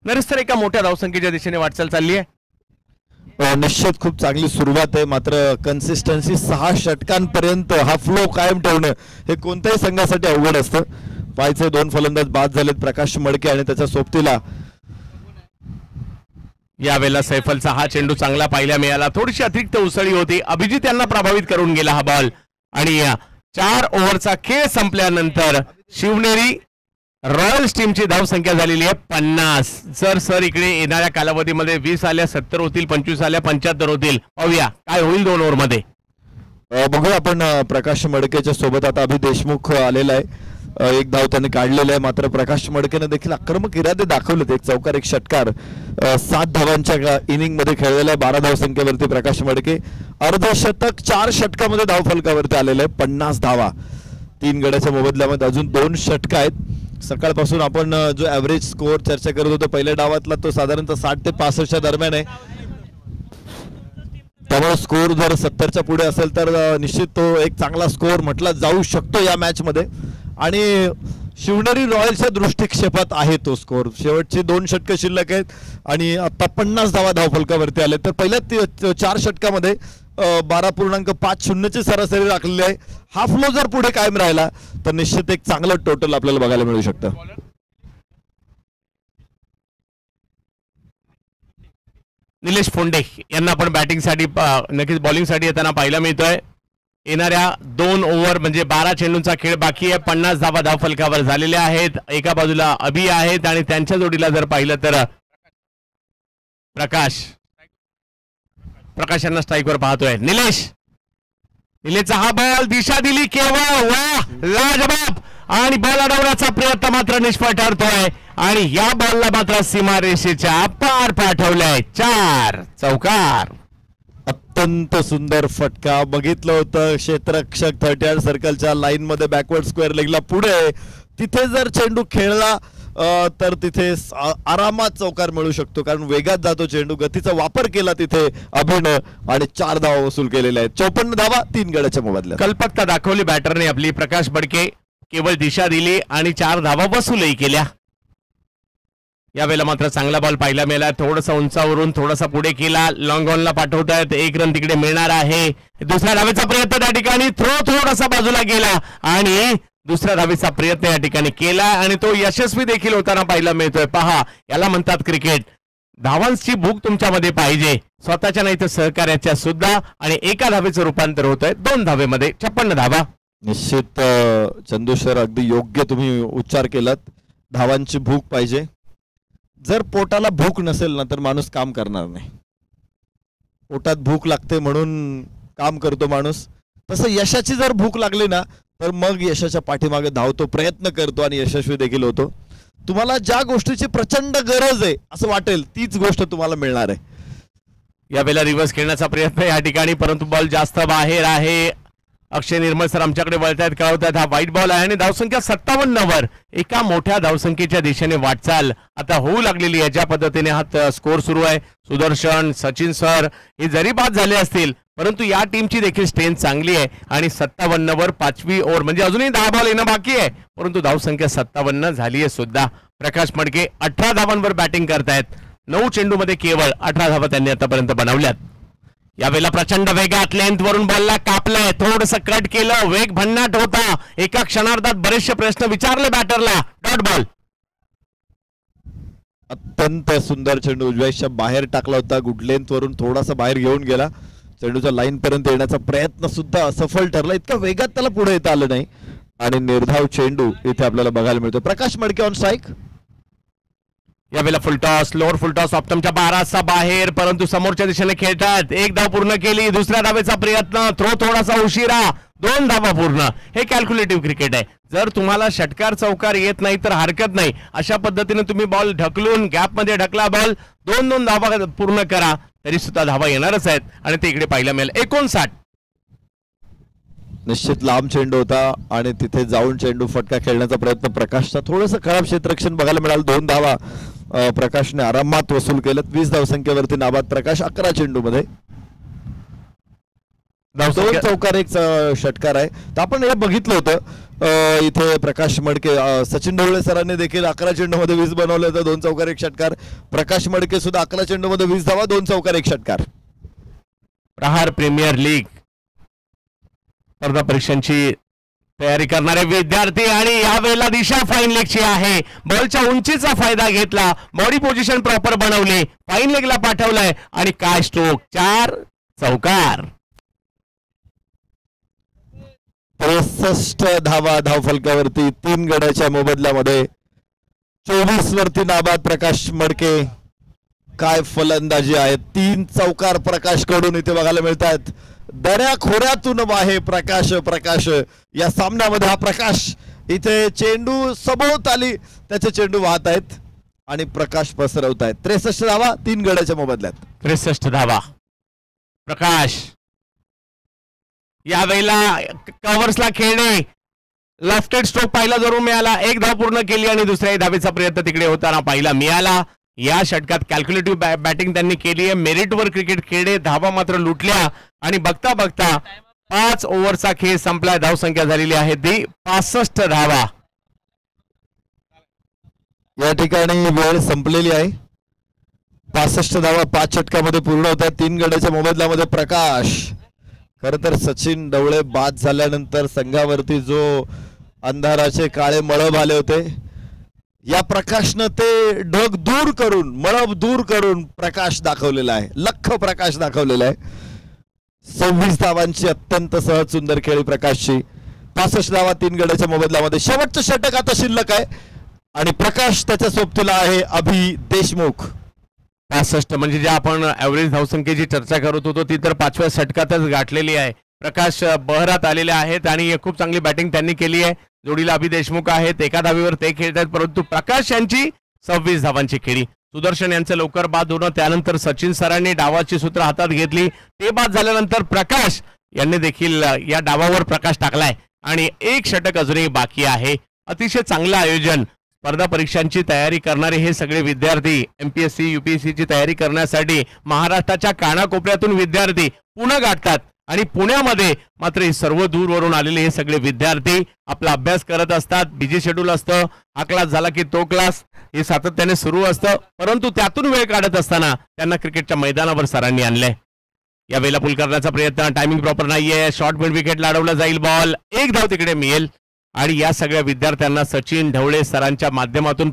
नरेश तर एका मोठ्या धावसंख्येच्या दिशेने वाटचाल चालली आहे. निश्चित खूप चांगली सुरुवात आहे, मात्र कन्सिस्टन्सी 6 षटकांपर्यंत हा फ्लो कायम ठेवणं हे कोणत्याही संघासाठी अवघड असतं. पाहायचे 2 फलंदाज बाद झालेत, प्रकाश मडके आणि त्याच्या सोबतीला. यावेळेला सैफलचा हा चेंडू चांगला पाहायला मिळाला. थोडीशी अतिरिक्त उसळी होती, अभिजित यांना प्रभावित करून गेला हा बॉल आणि 4 ओव्हरचा खेळ संपल्यानंतर शिवनेरी रॉयल्स टीमची धावसंख्या झालेली आहे 50. जर सर इकडे येणाऱ्या कालावधीमध्ये 20 आल्या 70 होतील, 25 आल्या 75 होतील. पाहूया काय होईल 2 ओव्हरमध्ये. बघूया आपण. प्रकाश मडकेच्या सोबत आता अभि देशमुख आलेला आहे. 1 धाव त्याने काढलेला आहे, मात्र प्रकाश मडकेने देखील आक्रमक इरादे दाखवलेत. 1 चौकार 1 षटकार, 7 धावांच्या इनिंग मध्ये खेळलेला आहे. 12 धावसंख्येवरती प्रकाश मडके. अर्धशतक 4 षटकामध्ये धावफलकावरती आलेलं आहे. 50 धावा 3 गड्याच्या मोबदल्यामध्ये अजून 2 षटक आहेत. सकाळपासून आपण जो ऍव्हरेज स्कोअर चर्चा करत होतो पहिल्या डावातला, तो साधारणतः 60 ते 65च्या दरम्यान आहे. त्यामुळे स्कोअर जर 70च्या पुढे असेल तर निश्चित तो एक चांगला स्कोअर म्हटला जाऊ शकतो या मॅच मध्ये. आणि शिवनेरी रॉयल्सच्या दृष्टिक्षेपात आहे तो स्कोअर. शेवटची 2 षटकं शिल्लक आहेत आणि आता 50 धावा धावफलकावरती आले. तर पहिल्या 4 षटकामध्ये 12.50ची सरासरी राखलेली आहे. हा फ्लो जर पुढे कायम राहिला तर निश्चित एक चांगलं टोटल आपल्याला बघायला मिळू शकतं. निलेश फोंडे यांना आपण बॅटिंगसाठी नक्कीच बॉलिंगसाठी येताना पाहायला मिळतोय. येणाऱ्या 2 ओव्हर म्हणजे 12 चेंडूंचा खेळ बाकी आहे. 50 धावा धावफलकावर झालेल्या आहेत. एका बाजूला अभि आहेत आणि त्यांच्या जोडीला जर पाहिलं तर प्रकाश यांना स्ट्राईकवर पाहतोय. निलेशचा हा बॉल, दिशा दिली केवळ, वा लाजबाब, आणि बॉल अडवण्याचा प्रयत्न मात्र निष्फळ ठरतोय आणि या बॉलला मात्र सीमारेषेच्या पार पाठवलंय. 4 चौकार. अत्यंत सुंदर फटका. बघितलं होतं क्षेत्ररक्षक 38 सर्कलच्या लाईन मध्ये बॅकवर्ड स्क्वेअर लेगला पुढे, तिथे जर चेंडू खेळला तर तिथे आरामात चौकार मिळू शकतो, कारण वेगात जातो चेंडू. गतीचा वापर केला तिथे अभिनय आणि 4 धावा वसूल केलेल्या आहेत. 54 धावा 3 गड्याच्या मोबदल्यात. कल्पकता दाखवली बॅटरने आपली. प्रकाश बडके केवळ दिशा दिली आणि 4 धावा वसूलही केल्या. यावेळेला मात्र चांगला बॉल पाहायला मिळाला. थोडासा उंचावरून थोडासा पुढे केला, लॉंग ऑनला पाठवतायत. 1 रन तिकडे मिळणार आहे. दुसऱ्या धावेचा प्रयत्न त्या ठिकाणी, थ्रो थोडासा बाजूला गेला आणि दुसऱ्या धावेचा प्रयत्न या ठिकाणी केला आणि तो यशस्वी देखील होताना पाहायला मिळतोय. पहा, याला म्हणतात क्रिकेट. धावांची भूक तुमच्यामध्ये पाहिजे, स्वतःच्या नाही तर सहकार्याच्या सुद्धा. आणि एका धावेचं रूपांतर होतंय 2 धावेमध्ये. 56 धावा. निश्चित चंदू सर, अगदी योग्य तुम्ही उच्चार केलात. धावांची भूक पाहिजे. जर पोटाला भूक नसेल ना तर माणूस काम करणार नाही. पोटात भूक लागते म्हणून काम करतो माणूस. तसं यशाची जर भूक लागली ना तर मग यशाच्या पाठीमागे धावतो, प्रयत्न करतो आणि यशस्वी देखील होतो. तुम्हाला ज्या गोष्टीची प्रचंड गरज आहे असं वाटेल तीच गोष्ट तुम्हाला मिळणार आहे. यावेळेला रिव्हर्स खेळण्याचा प्रयत्न या ठिकाणी, परंतु बॉल जास्त बाहेर आहे. अक्षय निर्मळ सर आमच्याकडे वळतायत, कळवतायत. हा व्हाईट बॉल आहे आणि धावसंख्या 57 वर एका मोठ्या धावसंख्येच्या दिशेने वाटचाल आता होऊ लागलेली आहे. ज्या पद्धतीने हा स्कोर सुरू आहे, सुदर्शन, सचिन सर हे जरी बाद झाले असतील परंतु या टीमची देखील स्ट्रेंथ चांगली आहे आणि 57 वर 5वी ओव्हर म्हणजे अजूनही 10 बॉल येणं बाकी आहे, परंतु धावसंख्या 57 झाली आहे सुद्धा. प्रकाश मडके 18 धावांवर बॅटिंग करतायत. 9 चेंडूमध्ये केवळ 18 धावा त्यांनी आतापर्यंत बनवल्यात. यावेळेला प्रचंड वेगात लेंथ वरून बॉलला कापलंय, थोडस कट केलं, वेग भन्नाट होता, एका क्षणार्धात बरेचसे प्रश्न विचारले बॅटरला, डॉट बॉल. अत्यंत सुंदर चेंडू उजव्याच्या बाहेर टाकला होता, गुड लेंथ वरून थोडासा बाहेर घेऊन गेला, चेंडूच्या लाईन पर्यंत येण्याचा प्रयत्न सुद्धा असफल ठरला, इतका वेगात त्याला पुढे येता आलं नाही आणि निर्धाव चेंडू इथे आपल्याला बघायला मिळतो. प्रकाश मडके ऑन स्ट्राईक. यावेळेला फुलटॉस, लोअर फुलटॉस ऑप्टमच्या 12चा बाहेर, परंतु समोरच्या दिशेने खेळतात. एक धाव पूर्ण केली, दुसऱ्या धावेचा प्रयत्न, थ्रो थोडासा उशिरा, 2 धावा पूर्ण. हे कॅल्क्युलेटिव्ह क्रिकेट आहे. जर तुम्हाला षटकार चौकार येत नाही तर हरकत नाही, अशा पद्धतीने तुम्ही बॉल ढकलून गॅप मध्ये ढकला, बॉल 2-2 धावा पूर्ण करा, तरी सुद्धा धावा येणारच आहेत आणि ते इकडे पाहायला मिळेल. 59. निश्चित लांब चेंडू होता आणि तिथे जाऊन चेंडू फटका खेळण्याचा प्रयत्न प्रकाशचा, थोडंसं खराब क्षेत्ररक्षण बघायला मिळालं. 2 धावा प्रकाशने आरामात वसूल केलं. 20 धावसंख्येवरती नाबाद प्रकाश 11 चेंडू मध्ये 2 चौकार 1 षटकार आहे. तर आपण हे बघितलं होतं इथे प्रकाश मडके, सचिन ढवळे सरांनी देखील 11 चेंडू मध्ये 20 बनवले होते, 2 चौकार 1 षटकार. प्रकाश मडके सुद्धा 11 चेंडू मध्ये 20 धावा, 2 चौकार 1 षटकार. प्रहार प्रीमियर लीग स्पर्धा परीक्षांची तयारी करणारे विद्यार्थी आणि यावेळेला दिशा फाईन लेगची आहे. बॉलच्या उंचीचा फायदा घेतला, बॉडी पोझिशन प्रॉपर बनवली, फाईन लेगला पाठवलंय आणि काय स्ट्रोक, 4 चौकार. 63 धावा धावफलकावरती, 3 गड्याच्या मोबदल्यामध्ये 24 वरती नाबाद प्रकाश मडके. काय फलंदाजी आहे, 3 चौकार प्रकाश कडून इथे बघायला मिळत आहेत. दऱ्या खोऱ्यातून वाहे प्रकाश. प्रकाश या सामन्यामध्ये हा प्रकाश, इथे चेंडू सभोवताली त्याचे चेंडू वाहत आहेत आणि प्रकाश पसरवत आहेत. 63 धावा 3 गड्याच्या मोबदल्यात. 63 धावा प्रकाश. यावेळेला कव्हर्सला खेळणे, लेफ्टेड स्ट्रोक पाहिला जरूर मिळाला, 1 धाव पूर्ण केली आणि दुसऱ्या धावेचा प्रयत्न तिकडे होताना पाहिला मिळाला. या षटकात कॅल्क्युलेटिव्ह बॅटिंग त्यांनी केली आहे, मेरिटवर क्रिकेट खेळले, धावा मात्र लुटल्या आणि बघता बघता 5 ओव्हरचा खेळ संपला. धावसंख्या झालेली आहे ती 65 धावा. या ठिकाणी वेळ संपलेली आहे. 65 धावा 5 षटकामध्ये पूर्ण होतात, 3 गड्याच्या मोबदल्यामध्ये प्रकाश. खर तर सचिन ढवळे बाद झाल्यानंतर संघावरती जो अंधाराचे काळे मळब आले होते, या प्रकाशनं ते ढग दूर करून, मळब दूर करून प्रकाश दाखवलेला आहे, लख प्रकाश दाखवलेला आहे. 26 धावांची अत्यंत सहज सुंदर खेळी प्रकाशची. 65 धावा 3 गड्याच्या मोबदल्यामध्ये. शेवटचं षटक आता शिल्लक आहे आणि प्रकाश त्याच्या सोबतीला आहे अभि देशमुख. 65 म्हणजे जे आपण ऍव्हरेज धावसंख्येची चर्चा करत होतो ती तर 5व्या षटकातच गाठलेली आहे. प्रकाश बहरात आलेले आहेत आणि खूप चांगली बॅटिंग त्यांनी केली आहे. जोडीला अभि देशमुख आहेत, 1 धावेवर ते खेळत आहेत, परंतु प्रकाश यांची 26 धावांची खेळी. सुदर्शन यांचं लवकर बाद होणं, त्यानंतर सचिन सरांनी डावाची सूत्र हातात घेतली, ते बाद झाल्यानंतर प्रकाश यांनी देखील या डावावर प्रकाश टाकलाय आणि 1 षटक अजूनही बाकी आहे. अतिशय चांगलं आयोजन. स्पर्धा परीक्षांची तयारी करणारे हे सगळे विद्यार्थी, MPSC UPSC ची तयारी करण्यासाठी महाराष्ट्राच्या कानाकोपऱ्यातून विद्यार्थी पुणे गाठतात आणि पुण्यामध्ये मात्र हे सर्व दूरवरून आलेले हे सगळे विद्यार्थी आपला अभ्यास करत असतात. बिझी शेड्यूल असतं, हा क्लास झाला की तो क्लास, हे सातत्याने सुरू असतं, परंतु त्यातून वेळ काढत असताना त्यांना क्रिकेटच्या मैदानावर सरांनी आणलंय. या वेळेला पुल करण्याचा प्रयत्न, टायमिंग प्रॉपर नाहीये, शॉर्ट मिड विकेट लाडवला जाईल, बॉल 1 धाव तिकडे मिळेल आणि या सगळ्या विद्यार्थ्यांना सचिन ढवळे सरांच्या माध्यमातून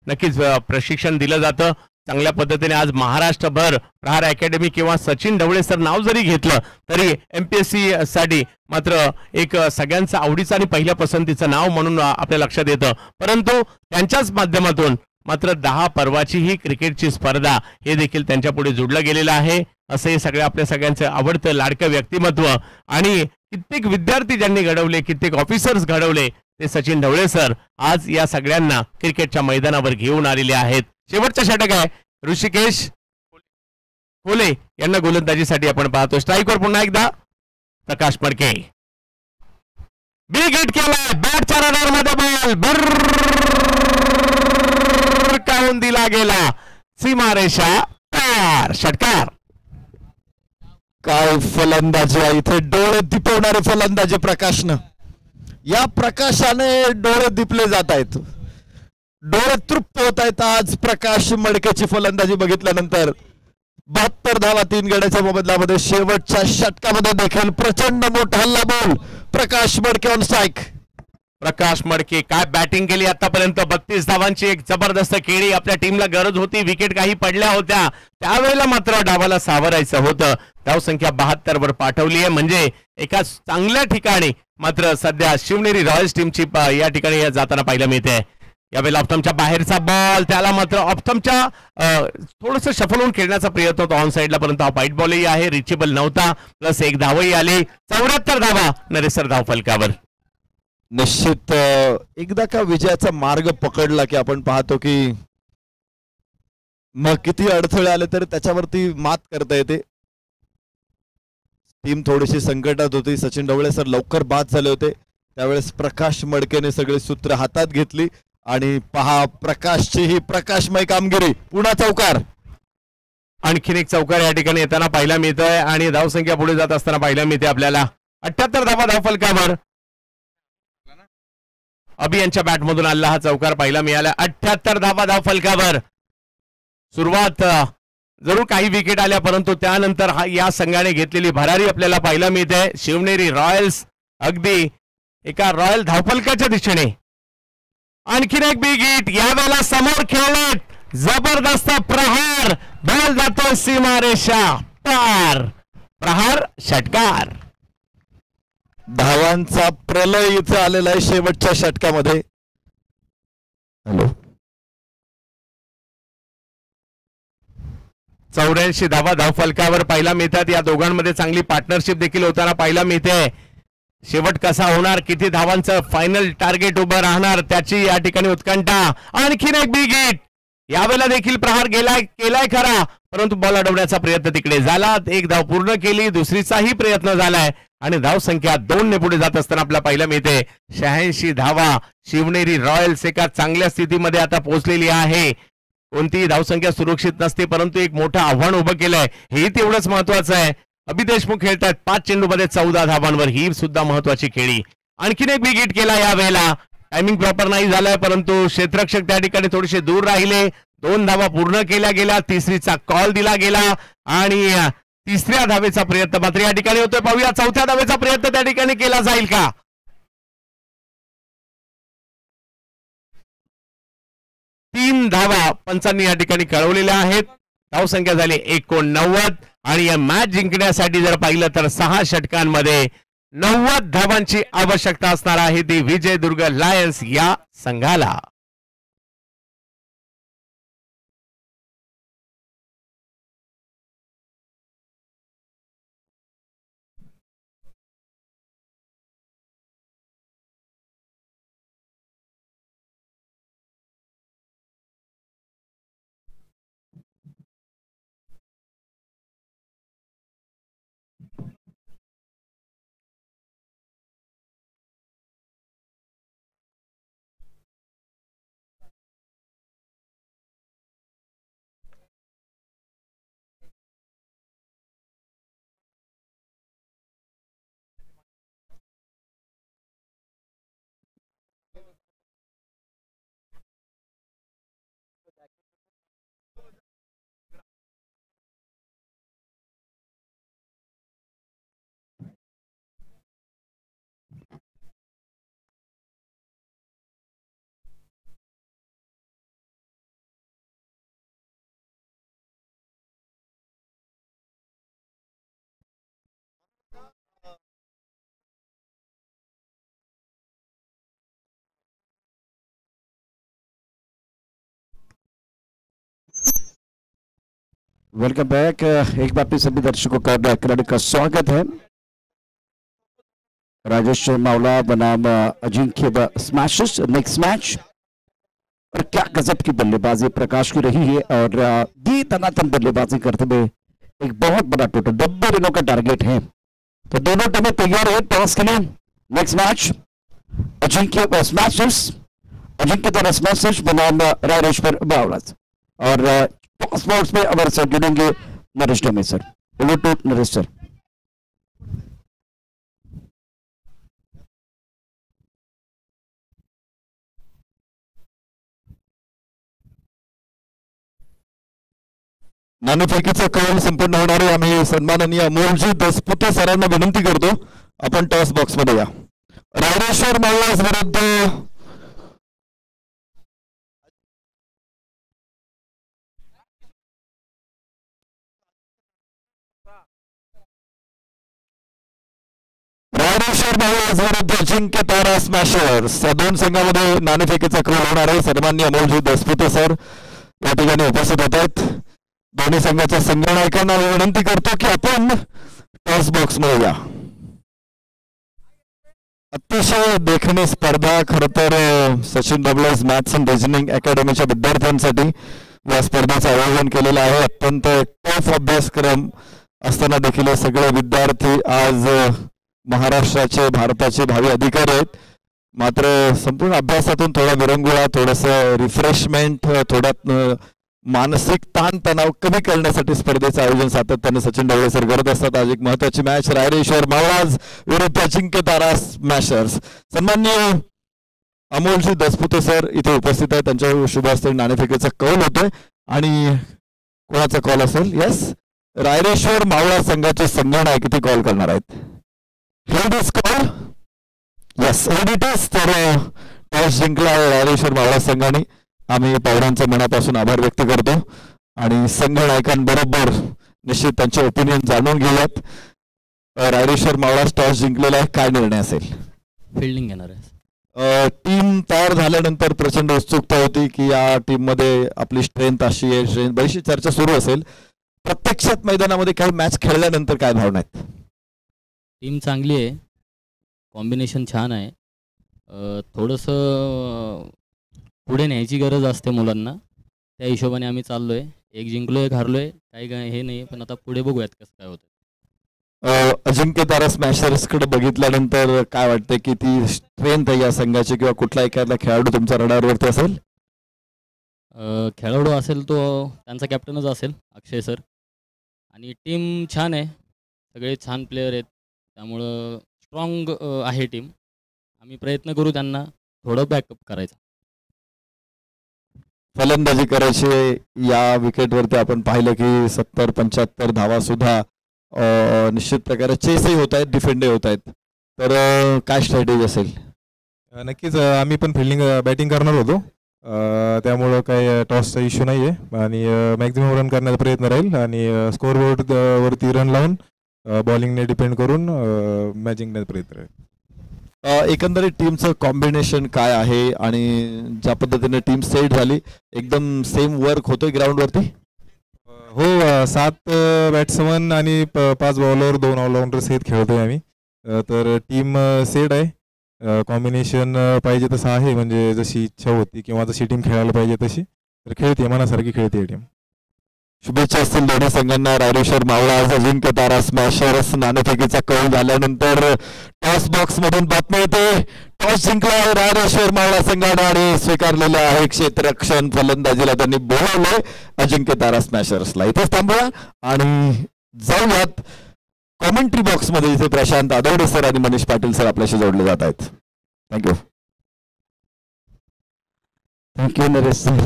नक्कीच प्रशिक्षण दिलं जातं. चांगल्या पद्धतीने आज महाराष्ट्रभर प्रहार अकॅडमी किंवा सचिन ढवळे सर नाव जरी घेतलं तरी MPSC साठी मात्र एक सगळ्यांचं आवडीचं आणि पहिल्या पसंतीचं नाव म्हणून आपल्या लक्षात येतं. परंतु त्यांच्याच माध्यमातून मात्र 10 पर्वाची ही क्रिकेटची स्पर्धा हे देखील त्यांच्या पुढे जोडलं गेलेलं आहे. असं हे सगळं आपल्या सगळ्यांचं आवडतं लाडकं व्यक्तिमत्व आणि कित्येक विद्यार्थी ज्यांनी घडवले, कित्येक ऑफिसर्स घडवले, ते सचिन ढवळे सर आज या सगळ्यांना क्रिकेटच्या मैदानावर घेऊन आलेले आहेत. शेवटचा षटक आहे, ऋषिकेश खोले यांना गोलंदाजीसाठी आपण पाहतो. स्ट्राईकवर पुन्हा एकदा प्रकाश मडके. बिग हिट केला, बॅटच्या रडार मध्ये बॉल भरकावून दिला गेला, सीमारेषा पार, षटकार. काय फलंदाजी आहे इथे, डोळे दिपवणारे फलंदाजी प्रकाशनं. या प्रकाशाने डोळे दिपले जात आहेत, डोळे तृप्त होत आहेत आज प्रकाश मडकेची फलंदाजी बघितल्यानंतर. 72 धावा 3 गड्याच्या मोबदल्यामध्ये. शेवटच्या षटकामध्ये देखील प्रचंड मोठा हल्ला बोल. प्रकाश मडके ऑन स्ट्राईक. प्रकाश मडके काय बॅटिंग केली आतापर्यंत. 32 धावांची एक जबरदस्त खेळी. आपल्या टीमला गरज होती. विकेट काही पडल्या होत्या त्यावेळेला मात्र डावाला सावरायचं होतं. धावसंख्या 72 वर पाठवली आहे. म्हणजे एका चांगल्या ठिकाणी मात्र सध्या शिवनेरी रॉयल्स टीमची या ठिकाणी जाताना पाहायला मिळते. यावेळेला ऑप्टमच्या बाहेरचा बॉल. त्याला मात्र ऑप्टमच्या थोडस शफल होऊन खेळण्याचा प्रयत्न होता ऑन साईडला, परंतु हा व्हाईट बॉलही आहे. रिचेबल नव्हता. प्लस एक धावही आली. 74 धावा नरेसर धाव फलकावर. निश्चित एकदा का विजयाचा मार्ग पकडला की आपण पाहतो की मग किती अडथळे आले तरी त्याच्यावरती मात करता येते. टीम थोडीशी संकटात होती. सचिन ढवळे सर लवकर बाद झाले होते. त्यावेळेस प्रकाश मडकेने सगळे सूत्र हातात घेतली आणि पहा प्रकाशची ही प्रकाशमय कामगिरी. पुन्हा चौकार. आणखीन एक चौकार या ठिकाणी येताना पाहायला मिळतोय आणि धावसंख्या पुढे जात असताना पाहायला मिळते आपल्याला. 78 धावा धाव फलकावर. अभि यांच्या बॅटमधून आला हा चौकार पाहायला मिळाला. 78 धावा धाव फलकावर. सुरुवात जरूर काही विकेट आल्या परंतु त्यानंतर या संघाने घेतलेली भरारी आपल्याला पाहायला मिळते. शिवनेरी रॉयल्स अगदी एका रॉयल धावफलकाच्या दिशेने. आणखीन एक बिग हिट. यावेळेला समोर खेळत जबरदस्त प्रहार. बॉल जातो सीमारेषा पार. प्रहार षटकार. धावांचा प्रलय इथे आलेला आहे शेवटच्या षटकामध्ये. हॅलो 84 धावा धाव फलकावर पाहायला मिळतात. या दोघांमध्ये चांगली पार्टनरशिप देखील होताना पाहायला मिळते. शेवट कसा होणार, किती धावांचं फायनल टार्गेट उभं राहणार त्याची या ठिकाणी उत्कंठा. आणखीन एक बिग हिट. यावेळेला देखील प्रहार केलाय खरा परंतु बॉल अडवण्याचा प्रयत्न तिकडे झाला. एक धाव पूर्ण केली. दुसरीचाही प्रयत्न झालाय आणि धाव संख्या 2 ने पुढे जात असताना आपल्याला पाहायला मिळते. 86 धावा. शिवनेरी रॉयल्स एका चांगल्या स्थितीमध्ये आता पोहोचलेली आहे. कोणतीही धावसंख्या सुरक्षित नसते परंतु एक मोठं आव्हान उभं केलंय हे तेवढंच महत्वाचं आहे. अभि देशमुख खेळतात 5 चेंडूमध्ये 14 धावांवर. ही सुद्धा महत्वाची खेळी. आणखीन एक बिग हिट केला यावेळेला. टायमिंग प्रॉपर नाही झालाय परंतु क्षेत्ररक्षक त्या ठिकाणी थोडेसे दूर राहिले. 2 धावा पूर्ण केल्या गेल्या. तिसरीचा कॉल दिला गेला आणि तिसऱ्या धावेचा प्रयत्न मात्र या ठिकाणी होतोय. पाहूया चौथ्या धावेचा प्रयत्न त्या ठिकाणी केला जाईल का. 3 धावा पंचांनी या ठिकाणी कळवलेल्या आहेत. धावसंख्या झाली 89 आणि या मॅच जिंकण्यासाठी जर पाहिलं तर 6 षटकांमध्ये 90 धावांची आवश्यकता असणार आहे ती विजयदुर्ग लायन्स या संघाला. Welcome back. एक बार फिर सभी दर्शकों का क्रैड का स्वागत है. राजेश मावला बनाम अजिंक्य स्मैशर्स. नेक्स्ट मैच और क्या गजब की बल्लेबाजी प्रकाश की रही है और ये तनातन बल्लेबाजी करते हुए एक बहुत बड़ा टोटल 90 रनों का टारगेट है. तो दोनों टीमें तैयार है टॉस के लिए. Next match Ajinkya smashers. Ajinkya the smashers बनाम राजेश्वर मावला. और स्पोर्ट्स में अवर सर जुड़ेंगे Naresh Dome sir. Over to Naresh sir. नाणेफेकीचा कौल संपन्न होणारे आम्ही सन्माननीय अमोलजी दसपुते सरांना विनंती करतो, आपण टॉस बॉक्स मध्ये या. रायरेश्वर मावळास विरुद्ध विरुद्ध अजिंक्य तारा स्मॅशर्स या दोन संघामध्ये नाणेफेकीचा कौल होणार आहे. सन्माननीय अमोलजी दसपुते सर या ठिकाणी उपस्थित होत आहेत. दोन्ही संघाच्या संघनायकांना विनंती करतो की आपण टॉस बॉक्स मध्ये या. अतिशय देखणी स्पर्धा खर तर सचिन डबलर्स मॅथ्स अँड रिजनिंग अकॅडमीच्या विद्यार्थ्यांसाठी या स्पर्धेचं आयोजन केलेलं आहे. अत्यंत टफ अभ्यासक्रम असताना देखील हे सगळे विद्यार्थी आज महाराष्ट्राचे भारताचे भावी अधिकारी आहेत. मात्र संपूर्ण अभ्यासातून थोडा विरंगुळा, थोडंसं रिफ्रेशमेंट, थोडा मानसिक ताणतणाव कमी करण्यासाठी स्पर्धेचं आयोजन सातत्याने सचिन ढवळे सर करत असतात. आज एक महत्वाची मॅच रायरेश्वर मावळाज विरुद्ध अजिंक्य तारा स्मॅशर्स. सन्माननीय अमोलजी दसपुते सर इथे उपस्थित आहेत. त्यांच्या शुभ हस्ते नाणेफेकीचा कौल होतोय आणि कोणाचा कॉल असेल? येस, रायरेश्वर मावळा संघाचे संघनायक इथे कॉल करणार आहेत. Call yes editors. तर टॉस जिंकला आहे रायरेश्वर मावळा संघाने. आम्ही पाहुण्यांच्या मनापासून आभार व्यक्त करतो आणि संघनायकांबरोबर निश्चित त्यांचे ओपिनियन जाणून घेऊयात. रायरेश्वर मावळा टॉस जिंकलेला आहे, काय निर्णय असेल? फिल्डिंग घेणार आहे. टीम तयार झाल्यानंतर प्रचंड उत्सुकता होती की या टीम मध्ये आपली स्ट्रेंथ अशी आहे, बरीचशी चर्चा सुरू असेल. प्रत्यक्षात मैदानामध्ये काही मॅच खेळल्यानंतर काय भावना आहेत? टीम चांगली आहे, कॉम्बिनेशन छान आहे. थोडंसं पुढे न्यायची गरज असते मुलांना, त्या हिशोबाने आम्ही चाललो आहे. एक जिंकलो, एक हारलो आहे, काही हे नाही, पण आता पुढे बघूयात कसं काय होतं. अजिंक्य तारा स्मॅशर्सकडे बघितल्यानंतर काय वाटतं की ती स्ट्रेंथ आहे या संघाची, किंवा कुठला एखादा खेळाडू तुमच्या रडारवरती असेल? खेळाडू असेल तो त्यांचा कॅप्टनच असेल, अक्षय सर. आणि टीम छान आहे, सगळे छान प्लेयर आहेत, त्यामुळं स्ट्रॉंग आहे टीम. आम्ही प्रयत्न करू त्यांना थोडं बॅकअप करायचं. फलंदाजी करायचे या विकेटवरती आपण पाहिलं की 70-75 धावा सुद्धा निश्चित प्रकारे चेसही होत आहेत, डिफेंडही होत आहेत. तर काय स्ट्रॅटेजी असेल? नक्कीच आम्ही पण फिल्डिंग बॅटिंग करणार होतो, त्यामुळं काही टॉसचा इश्यू नाही आहे आणि मॅक्झिमम रन करण्याचा प्रयत्न राहील आणि स्कोअरबोर्ड वरती रन लावून बॉलिंगने डिपेंड करून मॅच जिंकण्याचा प्रयत्न राहील. एकंदरीत टीमचं कॉम्बिनेशन काय आहे आणि ज्या पद्धतीने टीम सेट झाली, एकदम सेम वर्क होतोय ग्राउंडवरती? हो, 7 बॅट्समन आणि 5 बॉलर 2 ऑलराऊंडर्स हे खेळतोय आम्ही. तर टीम सेट आहे, कॉम्बिनेशन पाहिजे तसं आहे, म्हणजे जशी इच्छा होती किंवा जशी टीम खेळायला पाहिजे तशी तर खेळते, मनासारखी खेळते टीम. शुभेच्छा असतील दोन्ही संघांना. रायरेश्वर मावळा आज अजिंक्य तारा स्मॅशर्स नाणेफेकीचा कौल झाल्यानंतर टॉस बॉक्स मधून बातमी येते, टॉस जिंकला आहे रायरेश्वर मावळा संघाने आणि स्वीकारलेलं आहे क्षेत्ररक्षण. फलंदाजीला त्यांनी बोलावलंय अजिंक्य तारा स्मॅशर्सला. इथेच थांबूया आणि जाऊयात कॉमेंट्री बॉक्स मध्ये, इथे प्रशांत आदवडे सर आणि मनीष पाटील सर आपल्याशी जोडले जात आहेत. Thank you. Thank you Naresh sir.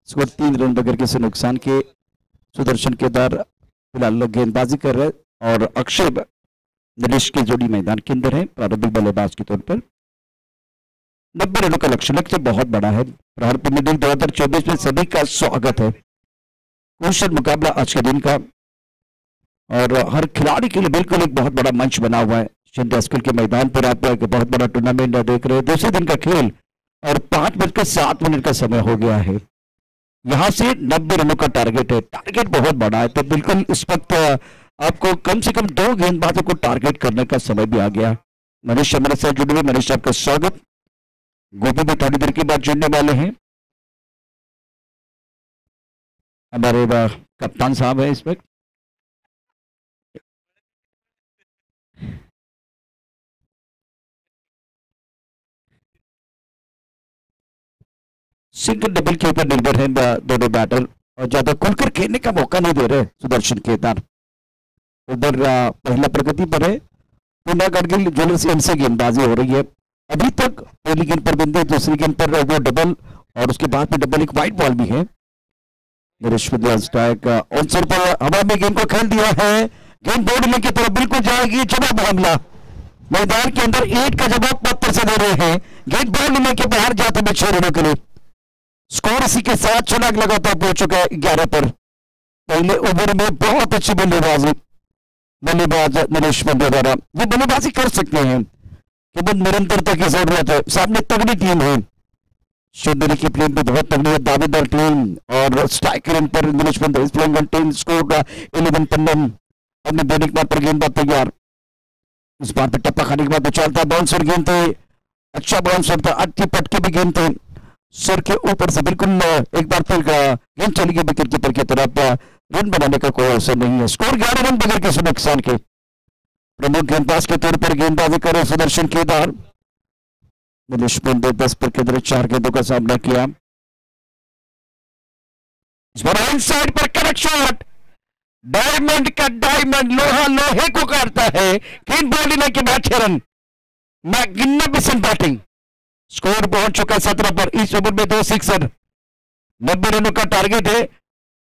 Score 3 run बगैर किसी नुकसान के सुदर्शन केदार फिलहाल लोग गेंदबाजी कर रहे हैं और अक्षय नरेश की जोड़ी मैदान के अंदर है प्रारंभिक बल्लेबाज के तौर पर. 90 रनों का लक्ष्य बहुत बड़ा है. प्रहार प्रीमियर लीग 2024 में सभी का स्वागत है. क्रूशियल मुकाबला आज के दिन का और हर खिलाड़ी के लिए बिल्कुल एक बहुत बड़ा मंच बना हुआ है. शिंदे स्कूल के मैदान पर आप एक बहुत बड़ा टूर्नामेंट देख रहे हैं. दूसरे दिन का खेल और 5:07 का समय हो गया है. यहाँ से 90 रनों का टारगेट है. टारगेट बहुत बड़ा है, तो बिल्कुल इस वक्त आपको कम से कम 2 गेंदबाजों को टारगेट करने का समय भी आ गया. मनीष हमारे साथ जुड़े हुए. मनीष आपका स्वागत. गोपी भी थोड़ी देर के बाद जुड़ने वाले हैं. हमारे कप्तान साहब है इस वक्त. सिंगल डबल के ऊपर निर्भर है दोनों बैटर और ज्यादा खुलकर खेलने का मौका नहीं दे रहे सुदर्शन केदार. उधर पहला प्रगति पर है. पुनः कारगिल ज्वेलर्स से गेंदबाजी हो रही है. अभी तक पहली गेंद पर बिंदु, दूसरी गेंद पर वो डबल और उसके बाद में डबल एक वाइट बॉल भी है. स्ट्राइक ऑन पर हवा में गेंद को खेल दिया है, गेंद बोर्ड की तरफ बिल्कुल जाएगी, जवाब हमला मैदान के अंदर ईट का जवाब पत्थर से दे रहे हैं, गेंद बोर्ड के बाहर जाते हुए 6 रनों के लिए। स्कोर इसी के साथ 6 रन लगातार पहुंच चुका है 11 पर। पहले ओवर में बहुत अच्छी बल्लेबाजी, बल्लेबाज नरेश पंड्या द्वारा ये बल्लेबाजी कर सकते हैं, केवल निरंतरता की जरूरत है। सामने तगड़ी टीम है, दिल्ली की टीम भी बहुत तगड़ी है, दावेदार टीम, और striker in per Naresh Pandya team score का 11 पन्नम अपने बैटिंग पर गेंदबाज तैयार। इस बार पे टप्पा खाने के बाद उछालता बाउंसर गेंद थे, अच्छा बाउंसर था, अटके पटके भी गेंद थे, सर के ऊपर से बिल्कुल एक बार फिर गेंद चली गई विकेट कीपर की तरफ, रन बनाने का कोई अवसर नहीं है। स्कोर 11 रन बगैर किसी नुकसान के। प्रमुख गेंदबाज के तौर पर गेंदबाजी करे सुदर्शन केदार, मनीष पंडे 10 पर केंद्र 4 गेंदों का सामना किया। इस बार साइड पर करेक्ट शॉट, डायमंड का डायमंड लोहा लोहे को काटता है, गेंद बोलने के बाद 6 रन, मैग्निफिसेंट बैटिंग। स्कोर पहुंच चुका 17 पर, इस ओवर में 2 सिक्सर, 90 रनों का टारगेट है।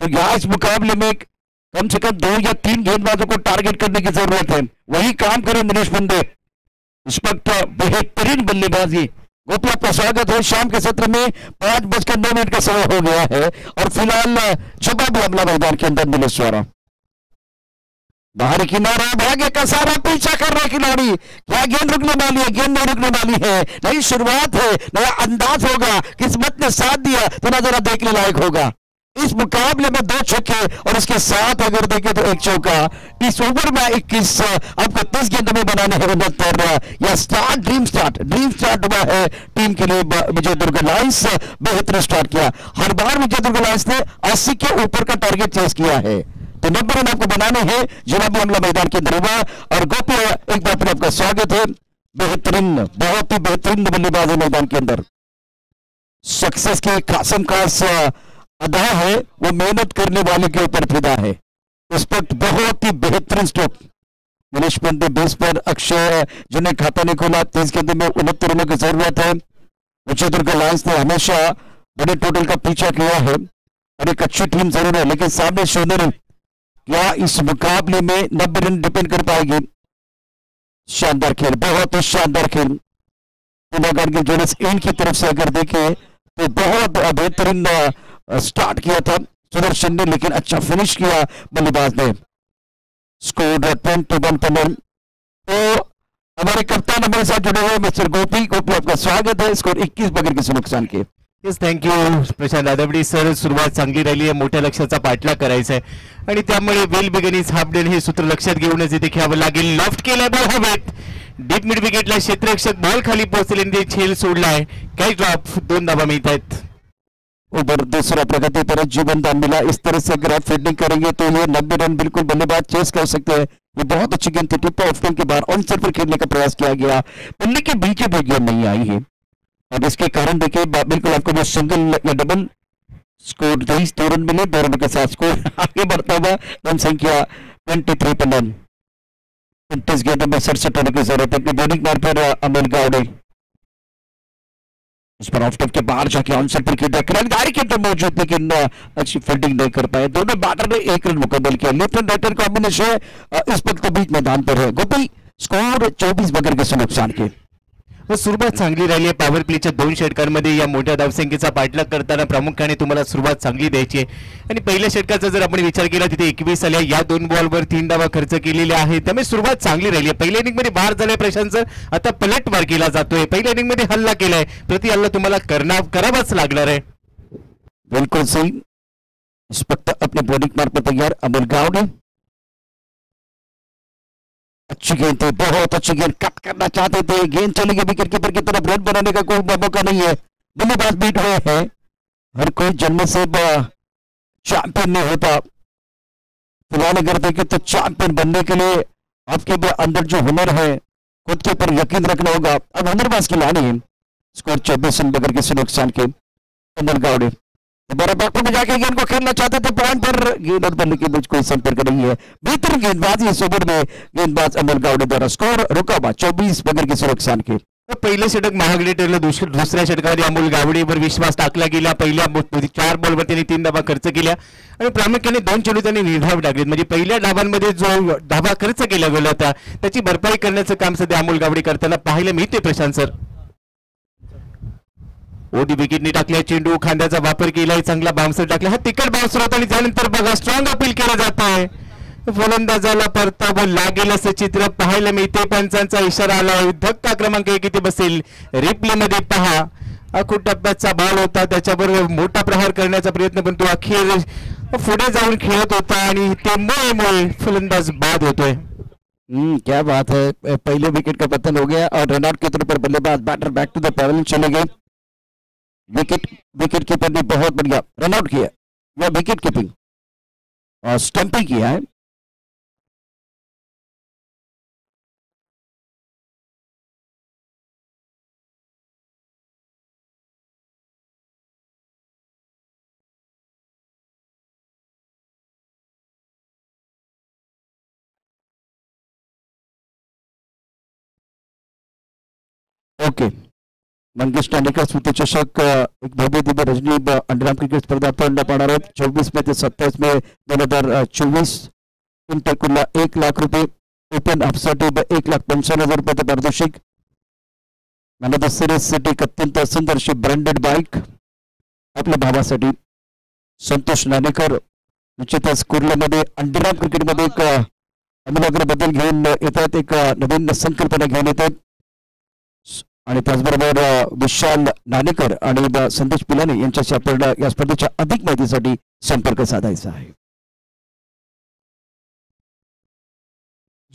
तो यहां इस मुकाबले में कम से कम 2 या 3 गेंदबाजों को टारगेट करने की जरूरत है, वही काम करे मनीष पंडे। इस वक्त बेहतरीन बल्लेबाजी। गोपी आपका स्वागत है। शाम के सत्र में 5:09 का समय हो गया है और फिलहाल जवाबी हमला मैदान के अंदर नीलेश द्वारा। बाहरी किनारा, भाग्य का सारा पीछा कर रहा खिलाड़ी, क्या गेंद रुकने वाली है? गेंद नहीं रुकने वाली है, नई शुरुआत है, नया अंदाज होगा, किस्मत ने साथ दिया तो नजरा देखने लायक होगा। इस मुकाबले में 2 छक्के और इसके साथ अगर देखें तो 1 चौका। इस ओवर में 21 आपको 30 गेंदों में बनाने हैं 69। या स्टार्ट ड्रीम स्टार्ट हुआ है टीम के लिए। विजय दुर्ग लायंस बेहतर स्टार्ट किया, हर बार विजय दुर्ग लायंस ने 80 के ऊपर का टारगेट चेस किया है, तो 90 रन आपको बनाने हैं। जवाबी हमला मैदान के अंदर हुआ और गोपी एक बार फिर आपका स्वागत है। बेहतरीन, बहुत ही बेहतरीन बल्लेबाजी मैदान के अंदर। सक्सेस की खासम खास अदा है, वो मेहनत करने वाले के ऊपर फिदा है। इस वक्त बहुत ही बेहतरीन स्ट्रोक, मनीष पंडे 20 पर, अक्षय जिन्हें खाता नहीं खोला 30 के अंदर में 69 रनों की जरूरत है। विजय दुर्ग लायंस ने हमेशा बड़े टोटल का पीछा किया है और एक अच्छी टीम जरूर है, लेकिन सामने शोधन क्या इस मुकाबले में 90 रन डिपेंड कर पाएगी? शानदार खेल, बहुत ही शानदार खेल। जोनस की तरफ से अगर देखें तो बहुत बेहतरीन स्टार्ट किया था सुदर्शन ने, लेकिन अच्छा फिनिश किया बल्लेबाज ने। स्कोर 21 पर। तो हमारे कप्तान हमारे साथ जुड़े हुए मिस्टर गोपी आपका स्वागत है। स्कोर 21 बगैर किसी नुकसान के। Yes, thank you Prashant Aadbadi sir. सुरुवात चांगली राहिली आहे, मोठ्या लक्ष्याचा पाठलाग करायचा आहे आणि त्यामुळे वेल बिगिनिंग हाफ डे हे सूत्र लक्षात घेऊनच इथे खेळावं लागेल. लॉफ्ट केलाय बॉल हवेत, डीप मिड विकेटला क्षेत्ररक्षक बॉल खाली पोहोचले, झेल सोडलाय, कॅच ड्रॉप, 2 धावा मिळत आहेत. ओवर दूसरा प्रगति पर जीवन दान मिला। इस तरह से अगर आप फील्डिंग करेंगे तो ये 90 रन बिल्कुल बल्लेबाज चेस कर सकते हैं। ये बहुत अच्छी गेंद थी, टिप ऑफ के बाहर ऑन साइड पर खेलने का प्रयास किया गया, बल्ले के बीच भी गेंद नहीं आई है और इसके कारण देखिए बिल्कुल आपको जो सिंगल या डबल स्कोर 2 रन मिले, 2 रन के साथ स्कोर आगे बढ़ता हुआ। रन संख्या 23 पर रन, 29 गेंदों में 67 रन की जरूरत है। अपनी बॉलिंग मार पर अमन गावड़े इस पर ऑफ टॉप के बाहर जाके आंसर पर खिलाड़ी के अंदर मौजूद, लेकिन अच्छी फील्डिंग नहीं कर पाए। दोनों बैटर ने 1 रन मुकम्मल किया। लेफ्ट एंड राइटर कॉम्बिनेशन इस वक्त बीच मैदान पर है। गोपी स्कोर 24 बगैर किसी नुकसान के। सुरुवात चांगली राहिली आहे. पॉवर प्लेच्या 2 षटकांमध्ये या मोठ्या धावसंख्येचा पाठलाग करताना प्रामुख्याने तुम्हाला सुरुवात चांगली द्यायची आहे आणि पहिल्या षटकाचा जर आपण विचार केला तिथे 21 आल्या, या 2 बॉलवर 3 धावा खर्च केलेल्या आहेत, त्यामुळे सुरुवात चांगली राहिली आहे. पहिल्या इनिंग मध्ये बाहेर झालाय प्रशांत सर, आता पलटवार केला जातोय. पहिल्या इनिंग मध्ये हल्ला केलाय, प्रति हल्ला तुम्हाला करावाच लागणार आहे. बिल्कुल सही। इस वक्त अपने बॉलिंग मार पर तैयार अमन गावड़े, अच्छी गेंद थी, बहुत अच्छी गेंद, कट करना चाहते थे, गेंद चली गई विकेट कीपर की तरफ, रन बनाने का कोई मौका नहीं है। बल्लेबाज बीट हुए हैं, हर कोई जन्म से चैंपियन नहीं होता। फिलहाल अगर देखें तो चैंपियन बनने के लिए आपके अंदर जो हुनर है, खुद के ऊपर यकीन रखना होगा। अब हुनरबाज खिलाड़ी है। स्कोर 24 रन बगैर किसी नुकसान के। अमन गावड़े दोबारा बैकवर्ड में जाके गेंद को खेलना चाहते थे, पॉइंट पर गेंद और बल्ले के बीच कोई संपर्क नहीं है। बेहतर गेंदबाजी इस ओवर में गेंदबाज अमन गावड़े द्वारा। स्कोर रुका हुआ 24 बगैर किसी नुकसान के। पहिलं षटक महागडे ठरलं. दुसऱ्या षटकामध्ये अमोल गावडेवर विश्वास टाकला गेला. पहिल्या 4 बॉलवर त्यांनी 3 धावा खर्च केल्या आणि प्रामुख्याने 2 चेंडू त्यांनी निर्धाव टाकलेत. म्हणजे पहिल्या डावांमध्ये जो धावा खर्च केला गेला होता त्याची भरपाई करण्याचं काम सध्या अमोल गावडे करताना पाहायला मिळते. प्रशांत सर ओडी विकेटने टाकल्या. चेंडू खांद्याचा वापर केलाय. चांगला बाउन्सर टाकला. हा तिकट बाउन्सर होता आणि त्यानंतर बघा स्ट्रॉंग अपील केलं जात आहे. फलंदाजाला परतावं लागेल असं चित्र पाहायला मिळते. पंचांचा इशारा आलाय. धक्का क्रमांक 1 किती बसेल रिप्ले मध्ये पहा. अखूट टप्प्याचा बॉल होता. त्याच्यावर मोठा प्रहार करण्याचा प्रयत्न पण तो अखेर पुढे जाऊन खेळत होता आणि ते मुळे फलंदाज बाद होतोय. क्या बात है, पहले विकेट का पतन हो गया और रनआउट के तौर पर बल्लेबाज batter back to the pavilion चले गए. विकेट कीपर ने बहुत बढ़िया रनआउट किया या विकेट कीपिंग और स्टंपिंग किया है. ओके, मंगेश नाणेकर स्मृती चषक एक भव्य दिव्य रजनी अंडरआर्म क्रिकेट स्पर्धा पार पाडणार आहेत. 24 मे ते 27 मे 2024. कुल 1 लाख रुपये. ओपन हाफसाठी 1,55,000 रुपयाचं पारितोषिक. मॅन ऑफ द सिरीजसाठी एक अत्यंत सुंदर अशी ब्रँडेड बाईक आपल्या भावासाठी. संतोष नाणेकर निश्चितच कुर्ल्यामध्ये अंडरआर्म क्रिकेटमध्ये एक आमूलाग्र बदल घेऊन येतात. एक नवीन संकल्पना घेऊन येतात आणि त्याचबरोबर विशाल नाणेकर आणि संदेश पिलाने यांच्याशी आपल्याला या स्पर्धेच्या अधिक माहितीसाठी संपर्क साधायचा आहे.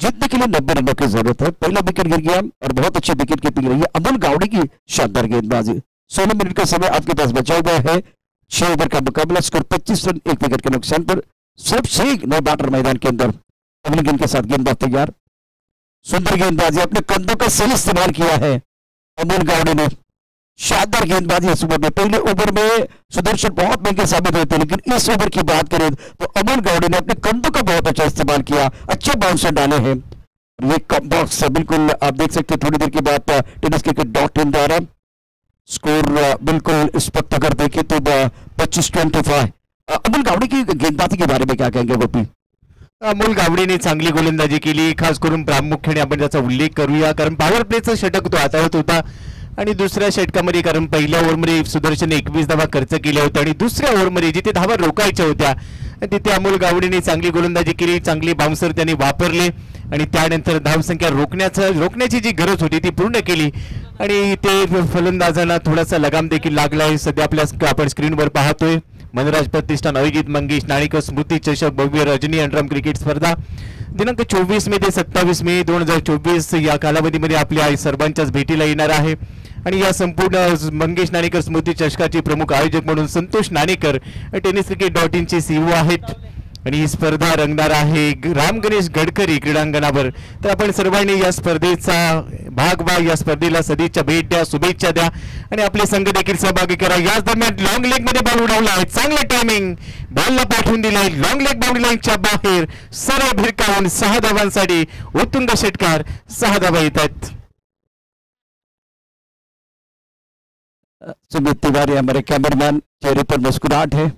जीतने के लिए 90 रनों की जरूरत है. पहला विकेट गिर गया और बहुत अच्छी विकेट कीपिंग रही है अमोल गावड़े की. शानदार गेंदबाजी. 16 मिनट का समय आपके पास बचा हुआ है. 6 ओवर का मुकाबला. स्कोर 25 रन 1 विकेट के नुकसान पर. सिर्फ 6 नए बैटर मैदान के अंदर. अगली गेंद के साथ गेंदबाज तैयार. सुंदर गेंदबाजी. अपने कंधों का सही इस्तेमाल किया है अमोल गावड़े ने. शानदार गेंदबाजी इस ओवर में. पहले ओवर में सुदर्शन बहुत महंगे साबित हुए थे, लेकिन इस ओवर की बात करें तो अमोल गावड़े ने अपने कंधों का बहुत अच्छा इस्तेमाल किया. अच्छे बाउंसर डाले हैं. ये कम बॉक्स बिल्कुल आप देख सकते हैं थोड़ी देर के बाद tenniscricket.in द्वारा स्कोर बिल्कुल इस वक्त अगर देखें तो 25-25. अमोल गावड़े की गेंदबाजी के बारे में क्या कहेंगे गोपी? अमोल गावडेने चांगली गोलंदाजी केली. खास करून प्रामुख्याने आपण त्याचा उल्लेख करूया कारण पॉवर प्लेचा षटक तो हाताळत होता आणि दुसऱ्या षटकामध्ये कारण पहिल्या ओव्हरमध्ये सुदर्शनने 21 धावा खर्च केल्या होत्या आणि दुसऱ्या ओव्हरमध्ये जिथे धावा रोखायच्या होत्या तिथे अमोल गावडेने चांगली गोलंदाजी केली. चांगले बाउन्सर त्यांनी वापरले आणि त्यानंतर धावसंख्या रोखण्याची जी गरज होती ती पूर्ण केली आणि ते फलंदाजांना थोडासा लगाम देखील लागला आहे. सध्या आपण स्क्रीनवर पाहतोय मनराज प्रतिष्ठान आयोजित मंगेश नाणेकर स्मृती चषक भव्य रजनी अंडरआर्म क्रिकेट स्पर्धा दिनांक 24 मे ते 27 मे 2024 या कालावधीमध्ये आपल्या सर्वांच्याच भेटीला येणार आहे आणि या संपूर्ण मंगेश नाणेकर स्मृती चषकाचे प्रमुख आयोजक म्हणून संतोष नाणेकर tenniscricket.in चे CEO आहेत आणि ही स्पर्धा रंगणार आहे राम गणेश गडकरी क्रीडांगणावर. तर आपण सर्वांनी या स्पर्धेचा भाग व्हा. या स्पर्धेला सदिच्छा भेट द्या, शुभेच्छा द्या आणि आपले संघ देखील सहभागी करा. याच दरम्यान लॉंग लेग मध्ये बॉल उडवला आहे. चांगलं टायमिंग बॉलला पाठवून दिलाय लॉंग लेग बाउंड्री लाईनच्या बाहेर. सरळ भिरकावून 6 धावांसाठी उत्तुंग षटकार. 6 धावा येतात. सुमित तिवारी हमारे कैमरामैन, चेहरे पर मुस्कुराहट है.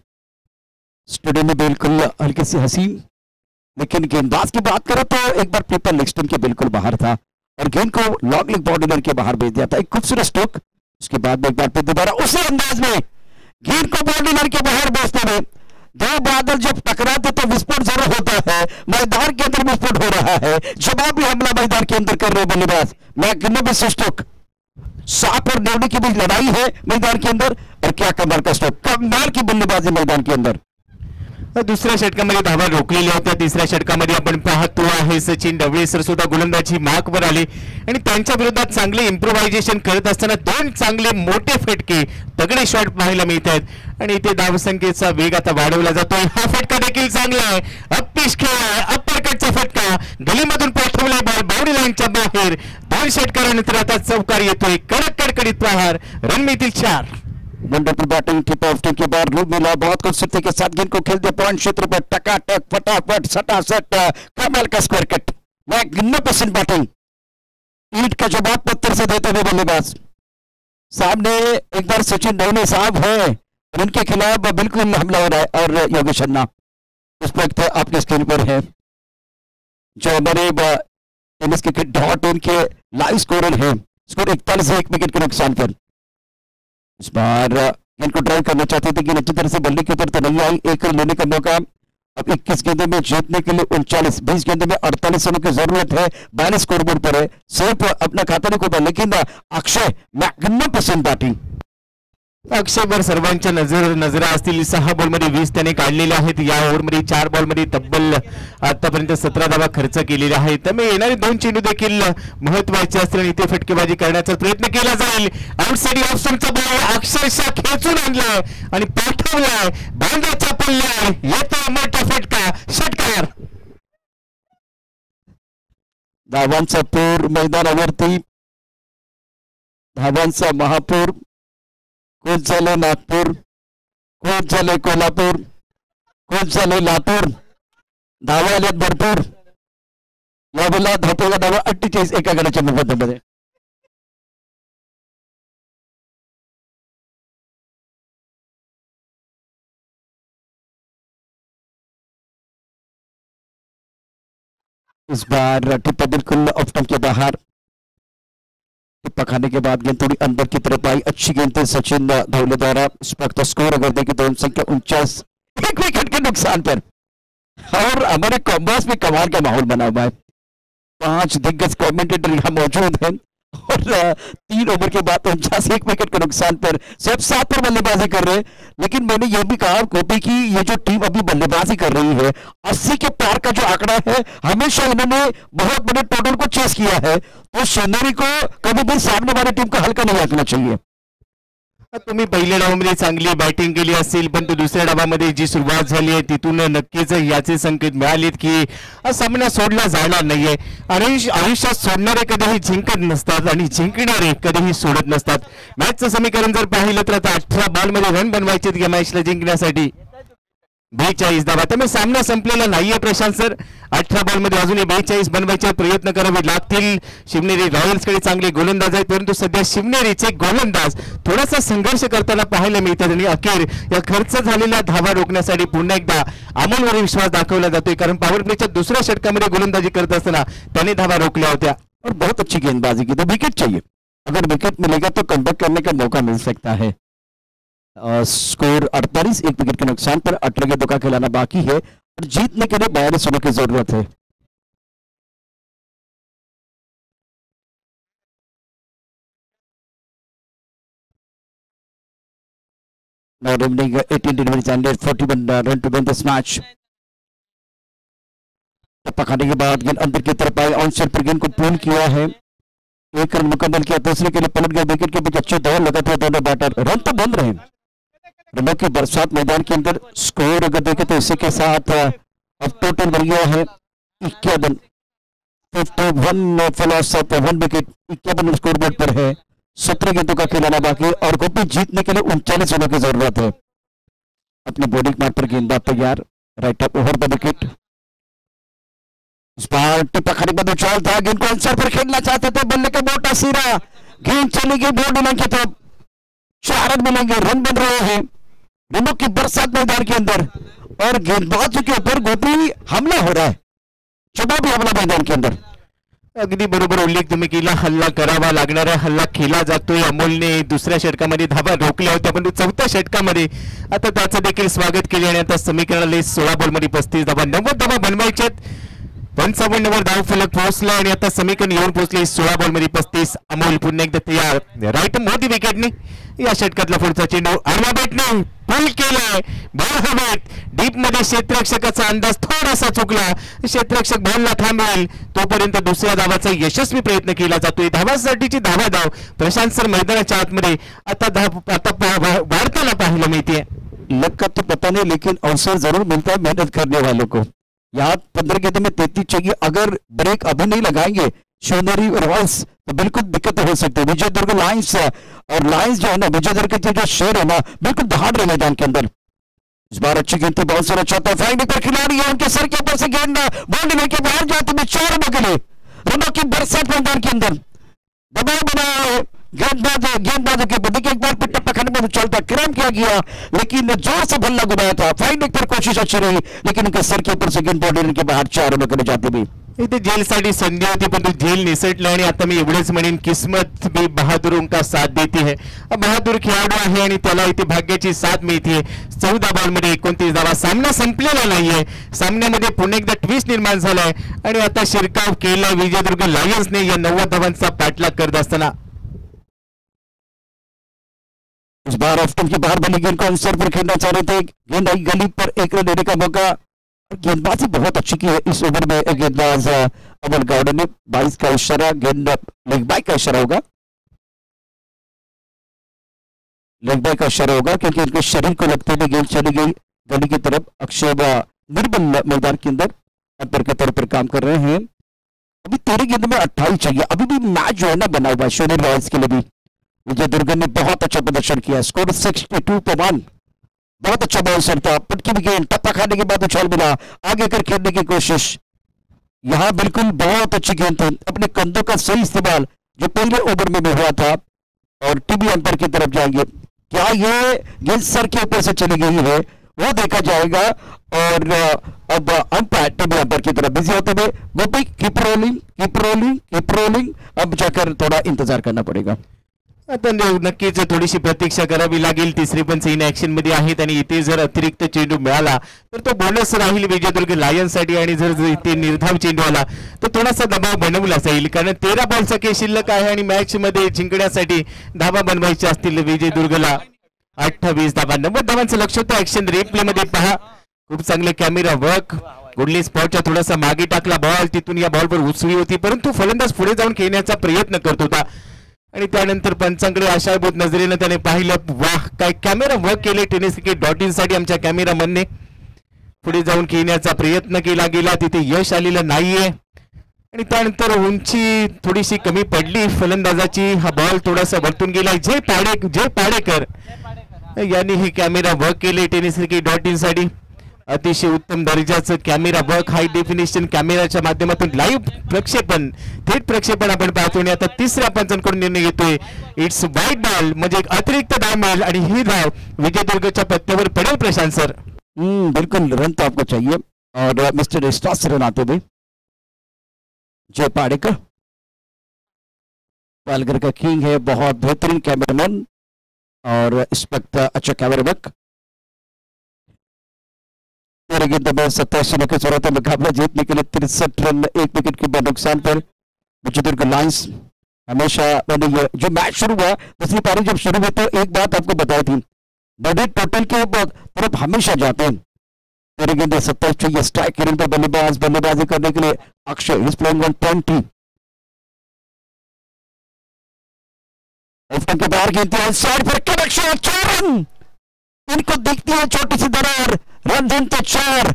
स्टूडियो में बिल्कुल हल्की सी हंसी, लेकिन गेंदबाज की बात करें तो एक बार पेपर लेग स्टंप के बिल्कुल बाहर था और गेंद को लॉन्ग लेग बाउंड्री के बाहर भेज दिया था. एक खूबसूरत स्ट्रोक. उसके बाद में एक बार फिर दोबारा उसी अंदाज में गेंद को बाउंड्री के बाहर भेजते हुए दो बादल जब टकराते तो विस्फोट जरूर होता है. मैदान के अंदर विस्फोट हो रहा है. जवाबी हमला मैदान के अंदर कर रहे बल्लेबाज. Magnificent stroke. सांप और नेवले की बीच लड़ाई है मैदान के अंदर और क्या कमाल का स्ट्रोक. कमाल की बल्लेबाजी मैदान के अंदर. दुसऱ्या षटकामध्ये धावा रोखलेल्या होत्या. तिसऱ्या षटकामध्ये आपण पाहतो आहे सचिन ढवळे सर सुद्धा गोलंदाजी मार्कवर आले आणि त्यांच्या विरोधात चांगले इम्प्रोव्हायझेशन करत असताना 2 चांगले मोठे फटके तगडे शॉट पाहायला मिळत आहेत आणि इथे धावसंख्येचा वेग आता वाढवला जातोय. हा फटका देखील चांगला आहे. अप्पिश खेळ अप्परकटचा फटका गलीमधून पाठवलाय बॉल बाउंड्री लाईनच्या बाहेर. 2 षटकारानंतर आता चौकार येतोय. कडक कडकडीत प्रहार. रन मिळतील 4. वंडरफुल बैटिंग टिप ऑफ के बाद रूप मिला. बहुत खूबसूरती के साथ गेंद को खेल दिया पॉइंट क्षेत्र पर. टकाटक फटाफट सटासट कमाल का स्क्वायर कट. Magnificent batting. ईंट का जवाब पत्थर से देते हुए बल्लेबाज। सामने एक बार सचिन नवने साहब है और उनके खिलाफ बिल्कुल हमला हो रहा है। और योगेश खन्ना इस वक्त आपके स्क्रीन पर है जो हमारे टेनिस क्रिकेट डॉट उनके लाइव स्कोरर है। स्कोर 41 है, 1 विकेट के नुकसान पर। इस बार इनको ड्राइव करना चाहते थे कि अच्छी तरह से बल्ले की उतर तो नहीं आई। एक रन लेने का मौका। अब 21 गेंदों में जीतने के लिए 39, 20 गेंदों में 48 रनों की जरूरत है। 42 स्कोरबोर्ड पर है, सिर्फ अपना खाता नहीं खोला, लेकिन अक्षय मैग्निफिसेंट बैटिंग। अक्षयवर सर्वांच्या नजरा असतील। 6 बॉलमध्ये 20 त्याने काढलेले आहेत। या ओव्हरमध्ये 4 बॉलमध्ये तब्बल आतापर्यंत 17 धावा खर्च केलेल्या आहेत। त्यामुळे येणारे 2 चेंडू देखील महत्वाचे असतील आणि इथे फटकेबाजी करण्याचा प्रयत्न केला जाईल। आउटसाइड ऑफ स्टंपचा बॉल अक्षरशः खेचून आणलाय आणि पाठवलाय बांधाच्या पल्ल्यावर। येतो मोठा फटका, षटकार। धावांचा पूर मैदानावरती, धावांचा महापूर। खूप झाले नागपूर, खूप झाले कोल्हापूर, खूप झाले लातूर। धावा आल्यात भरपूर। यावेळेला धावपळीला धावा 48 एका गडाच्या मोबदल्यामध्ये। इस बार टिप्पा बिल्कुल ऑफ स्टंप के बाहर। टिप्पा खाने के बाद गेंद थोड़ी अंदर की तरफ आई। अच्छी गेंद थी सचिन धवले द्वारा। इस वक्त स्कोर अगर देखें तो संख्या 49, 1 विकेट के नुकसान पर। और हमारे कॉम्बस में कमाल का माहौल बना हुआ है। 5 दिग्गज कमेंटेटर यहाँ मौजूद हैं और 3 ओवर के बाद 49, 1 विकेट के नुकसान पर सिर्फ 7 पर बल्लेबाजी कर रहे हैं। लेकिन मैंने यह भी कहा गोपी की ये जो टीम अभी बल्लेबाजी कर रही है 80 के पार का जो आंकड़ा है, हमेशा इन्होंने बहुत बड़े टोटल को चेस किया है। तो शेनेरी को कभी भी सामने वाली टीम को हल्का नहीं आंकना चाहिए। तुम्ही पहिल्या डावामध्ये चांगली बॅटिंग केली असेल, पण तो दुसऱ्या डावामध्ये जी सुरुवात झाली आहे तिथून नक्कीच याचे संकेत मिळालेत की हा सामना सोडला जाणार नाहीये। आणि आयुष्यात सोडणारे कधीही जिंकत नसतात आणि जिंकणारे कधीही सोडत नसतात। मॅचचं समीकरण जर पाहिलं तर आता 18 बॉलमध्ये रन बनवायचे या मॅचला जिंकण्यासाठी। 42 धावा। त्यामुळे सामना संपलेला नाहीये प्रशांत सर। 18 बॉलमध्ये अजूनही 42 बनवायचे प्रयत्न करावे लागतील। शिवनेरी रॉयल्सकडे चांगले गोलंदाज आहेत, परंतु सध्या शिवनेरीचे गोलंदाज थोडासा संघर्ष करताना पाहायला मिळतात आणि अखेर या खर्च झालेल्या धावा रोखण्यासाठी पुन्हा एकदा अमोलवर विश्वास दाखवला जातोय। कारण पॉवर प्लेच्या दुसऱ्या षटकामध्ये गोलंदाजी करत असताना त्याने धावा रोखल्या होत्या और बहुत अच्छी गेंदबाजी की। तो विकेट चाहिए, अगर विकेट मिलेगा तो कमबैक करने का मौका मिल सकता है। स्कोर 48, 1 विकेट के नुकसान पर। 18 गेंदों का खिलाना बाकी है और जीतने के लिए 42 रनों की जरूरत है। Now remaining 18 deliveries and 41 run to win this match। टप्पा खाने के बाद गेंद अंदर की तरफ आई। ऑन साइड पर गेंद को पूल किया है। 1 रन मुकम्मल किया। दूसरे के लिए पलट गया। विकेट के बीच अच्छे दौड़ लगाते हैं दोनों बैटर। रन तो बंद रहे। रनों की बरसात मैदान के अंदर। स्कोर अगर देखें तो इसी के साथ अब टोटल बन गया है 51, 51 followers of 1 wicket. 51 scoreboard पर है। 17 गेंदों का खिलाना बाकी और गोपी जीतने के लिए 39 रनों की जरूरत है। अपनी बॉलिंग मार्क पर गेंदबाज तैयार। Right up over the wicket. इस बार टिप्पा खाने का उछाल था। गेंद को आंसर पर खेलना चाहते थे, बल्ले का मोटा सिरा। गेंद चली गई बोर्ड लाइन की तरफ। 4 रन मिलेंगे, रन बन रहे हैं। रनों की बरसात मैदान के अंदर और गेंदबाजों के ऊपर गोपी हमला हो रहा है। जवाबी हमला मैदान के अंदर। अगदी बरोबर उल्लेख तुम्ही केला। हल्ला करावा लागणार आहे, हल्ला केला जातोय। अमोलने दुसऱ्या षटकामध्ये धावा रोखल्या होत्या, पण चौथ्या षटकामध्ये आता त्याचं देखील स्वागत केले आणि आता समीकरणाला 16 बॉलमध्ये 35 धावा, 90 धावा बनवायच्यात। 55 वर धाव फलक पोहोचला आणि आता समीकरण येऊन पोहोचले 16 बॉलमध्ये 35। अमोल पुन्हा एकदा तयार। राईट मोठी विकेटने या षटकातला पुढचा चेंडू आडवा बॅटने पुल केलाय। बॉल हवेत डीप मध्ये। क्षेत्ररक्षकाचा अंदाज थोडासा चुकला। क्षेत्ररक्षक बॉलला थांबेल तोपर्यंत दुसऱ्या धावाचा यशस्वी प्रयत्न केला जातोय। धावासाठीची धाव प्रशांत सर मैदानाच्या आतमध्ये आता वाढताना पाहायला मिळते। लक का तो पता नहीं, लेकिन अवसर जरूर मिलता है मेहनत करने वालों को। यहाँ 15 गेंदों में 33 चाहिए। अगर ब्रेक अभी नहीं लगाएंगे शिवनेरी रॉयल्स तो बिल्कुल दिक्कत हो सकती है। विजय दुर्ग लायंस और लायंस जो है ना, विजय दुर्ग के जो शेर है ना, बिल्कुल दहाड़ रहे मैदान के अंदर। इस बार अच्छी गेंद थी, बहुत सारा अच्छा था। फाइनल पर खिलाड़ी है, उनके सर के ऊपर से गेंद बाउंड्री लेके बाहर जाते हुए 4 रनों के लिए। रनों की बरसात मैदान के अंदर। दबाव बनाया गेंदबाजों के देखिए एक बार फिर टप्पा खाने में चलता क्रम किया गया, लेकिन जोर से बल्ला घुमाया था। फाइंडिंग पर कोशिश अच्छी रही, लेकिन उनके सर के ऊपर से गेंद बॉर्डर के बाहर 4 रनों करने जाते भी। इथे जेलसाठी संधी होती, पण तो जेल निसटलं आणि आता मी एवढंच म्हणेन किस्मत भी बहादुरों का साथ देती है. बहादूर खेळाडू आहे आणि त्याला इथे भाग्याची साथ मिळते. 14 बॉलमध्ये 29 धावा. सामना संपलेला नाहीये. सामन्यामध्ये पुन्हा एकदा ट्विस्ट निर्माण झालाय आणि आता शिरकाव केला विजयदुर्ग लायन्सने या 90 धावांचा पाठलाग करत असताना. इस बार ऑफ्टन के बाहर बनी गेंद को अवसर पर खेलना चाह रहे थे, गेंद आई गली पर 1 रन लेने का मौका। गेंदबाजी बहुत अच्छी की है इस ओवर में गेंदबाज अमल गौड़ ने। 22 का इशारा, गेंद लेग बाय का इशारा होगा, लेग बाय का इशारा होगा क्योंकि उनके शरीर को लगते हुए गेंद चली गई गली की तरफ। अक्षय निर्बल मैदान के अंदर अंतर के तौर पर काम कर रहे हैं। अभी 13 गेंद में 28 चाहिए। अभी भी मैच जो है ना बना हुआ है शोनी रॉयल्स के लिए भी। विजय दुर्ग ने बहुत अच्छा प्रदर्शन किया, स्कोर 62 पर 1। बहुत अच्छा बॉलर था, पटकी भी गेंद, टप्पा खाने के बाद उछाल मिला, आगे कर खेलने की कोशिश। यहां बिल्कुल बहुत अच्छी गेंद थी, अपने कंधों का सही इस्तेमाल जो पहले ओवर में हुआ था। और टीवी अंपायर की तरफ जाएंगे, क्या ये गेंद सर के ऊपर से चली गई है वो देखा जाएगा। और अब अंपायर टीवी अंपायर की तरफ बिजी होते हुए Gopi keep rolling keep rolling keep rolling. अब जाकर थोड़ा इंतजार करना पड़ेगा। आता नक्कीच थोडीशी प्रतीक्षा करावी लागेल. तिसरी पंच इन ऍक्शन मध्ये आहेत आणि इथे जर अतिरिक्त चेंडू मिळाला तर तो बोनस राहील विजयदुर्ग लायन्ससाठी. आणि जर इथे निर्धाव चेंडू आला तर थोडासा दबाव बनवला जाईल, कारण 13 बॉलचा खेळ शिल्लक आहे आणि मॅच मध्ये जिंकण्यासाठी धावा बनवायच्या असतील विजयदुर्गला. 28 धावा, 90 धावांचं लक्ष होतं. ऍक्शन रिप्ले मध्ये पहा, खूप चांगले कॅमेरा वर्क. गुडली स्पॉटच्या थोडासा मागे टाकला बॉल, तिथून या बॉलवर उसळी होती, परंतु फलंदाज पुढे जाऊन खेळण्याचा प्रयत्न करत होता. आणि त्यानंतर पंचांकडे आशाभूत नजरेनं त्याने पाहिलं. वाह, काय कॅमेरा वर्क केले tenniscricket.in साठी आमच्या कॅमेरामनने. पुढे जाऊन खेळण्याचा प्रयत्न केला गेला, तिथे यश आलेलं नाहीये. आणि त्यानंतर उंची थोडीशी कमी पडली फलंदाजाची. हा बॉल थोडासा वरतून गेला. जय पाडेकर यांनी हे कॅमेरा वर्क केले tenniscricket.in साठी. अतिशय उत्तम दर्जाचं कॅमेरा वर्क, हाय डेफिनेशन कॅमेराच्या माध्यमातून लाईव्ह प्रक्षेपण, थेट प्रक्षेपण आपण पाहतो. आणि आता तिसऱ्या पंचांकडून निर्णय घेतोय. इट्स वाईट बॉल, म्हणजे एक अतिरिक्त धाव मिळेल आणि ही धाव विजयदुर्गच्या पत्त्यावर पडेल. प्रशांत सर, बिल्कुल रन तो आपको चाहिए और मिस्टर स्टॉस से रन आते हुए जय पाडेकर पालघर का किंग है, बहुत बेहतरीन कैमरामैन और इस वक्त अच्छा कैमरा वर्क। 13 गेंद में 27 रनों की जरूरत है मुकाबला जीतने के लिए। 63 रन 1 विकेट के नुकसान पर विजयदुर्ग लायंस हमेशा जो मैच शुरू हुआ, दूसरी पारी जब शुरू हुई तो एक बात आपको बताई थी, बड़े टोटल के तरफ हमेशा जाते हैं। 13 गेंद 27 चाहिए। स्ट्राइक रेट पर बल्लेबाजी करने के लिए अक्षय इज प्लेइंग 120। ओपन के बाहर गेंद साइड पर कनेक्शन, 4 रन। इनको दिखती है छोटी सी दरार, रन ढूंढते 4,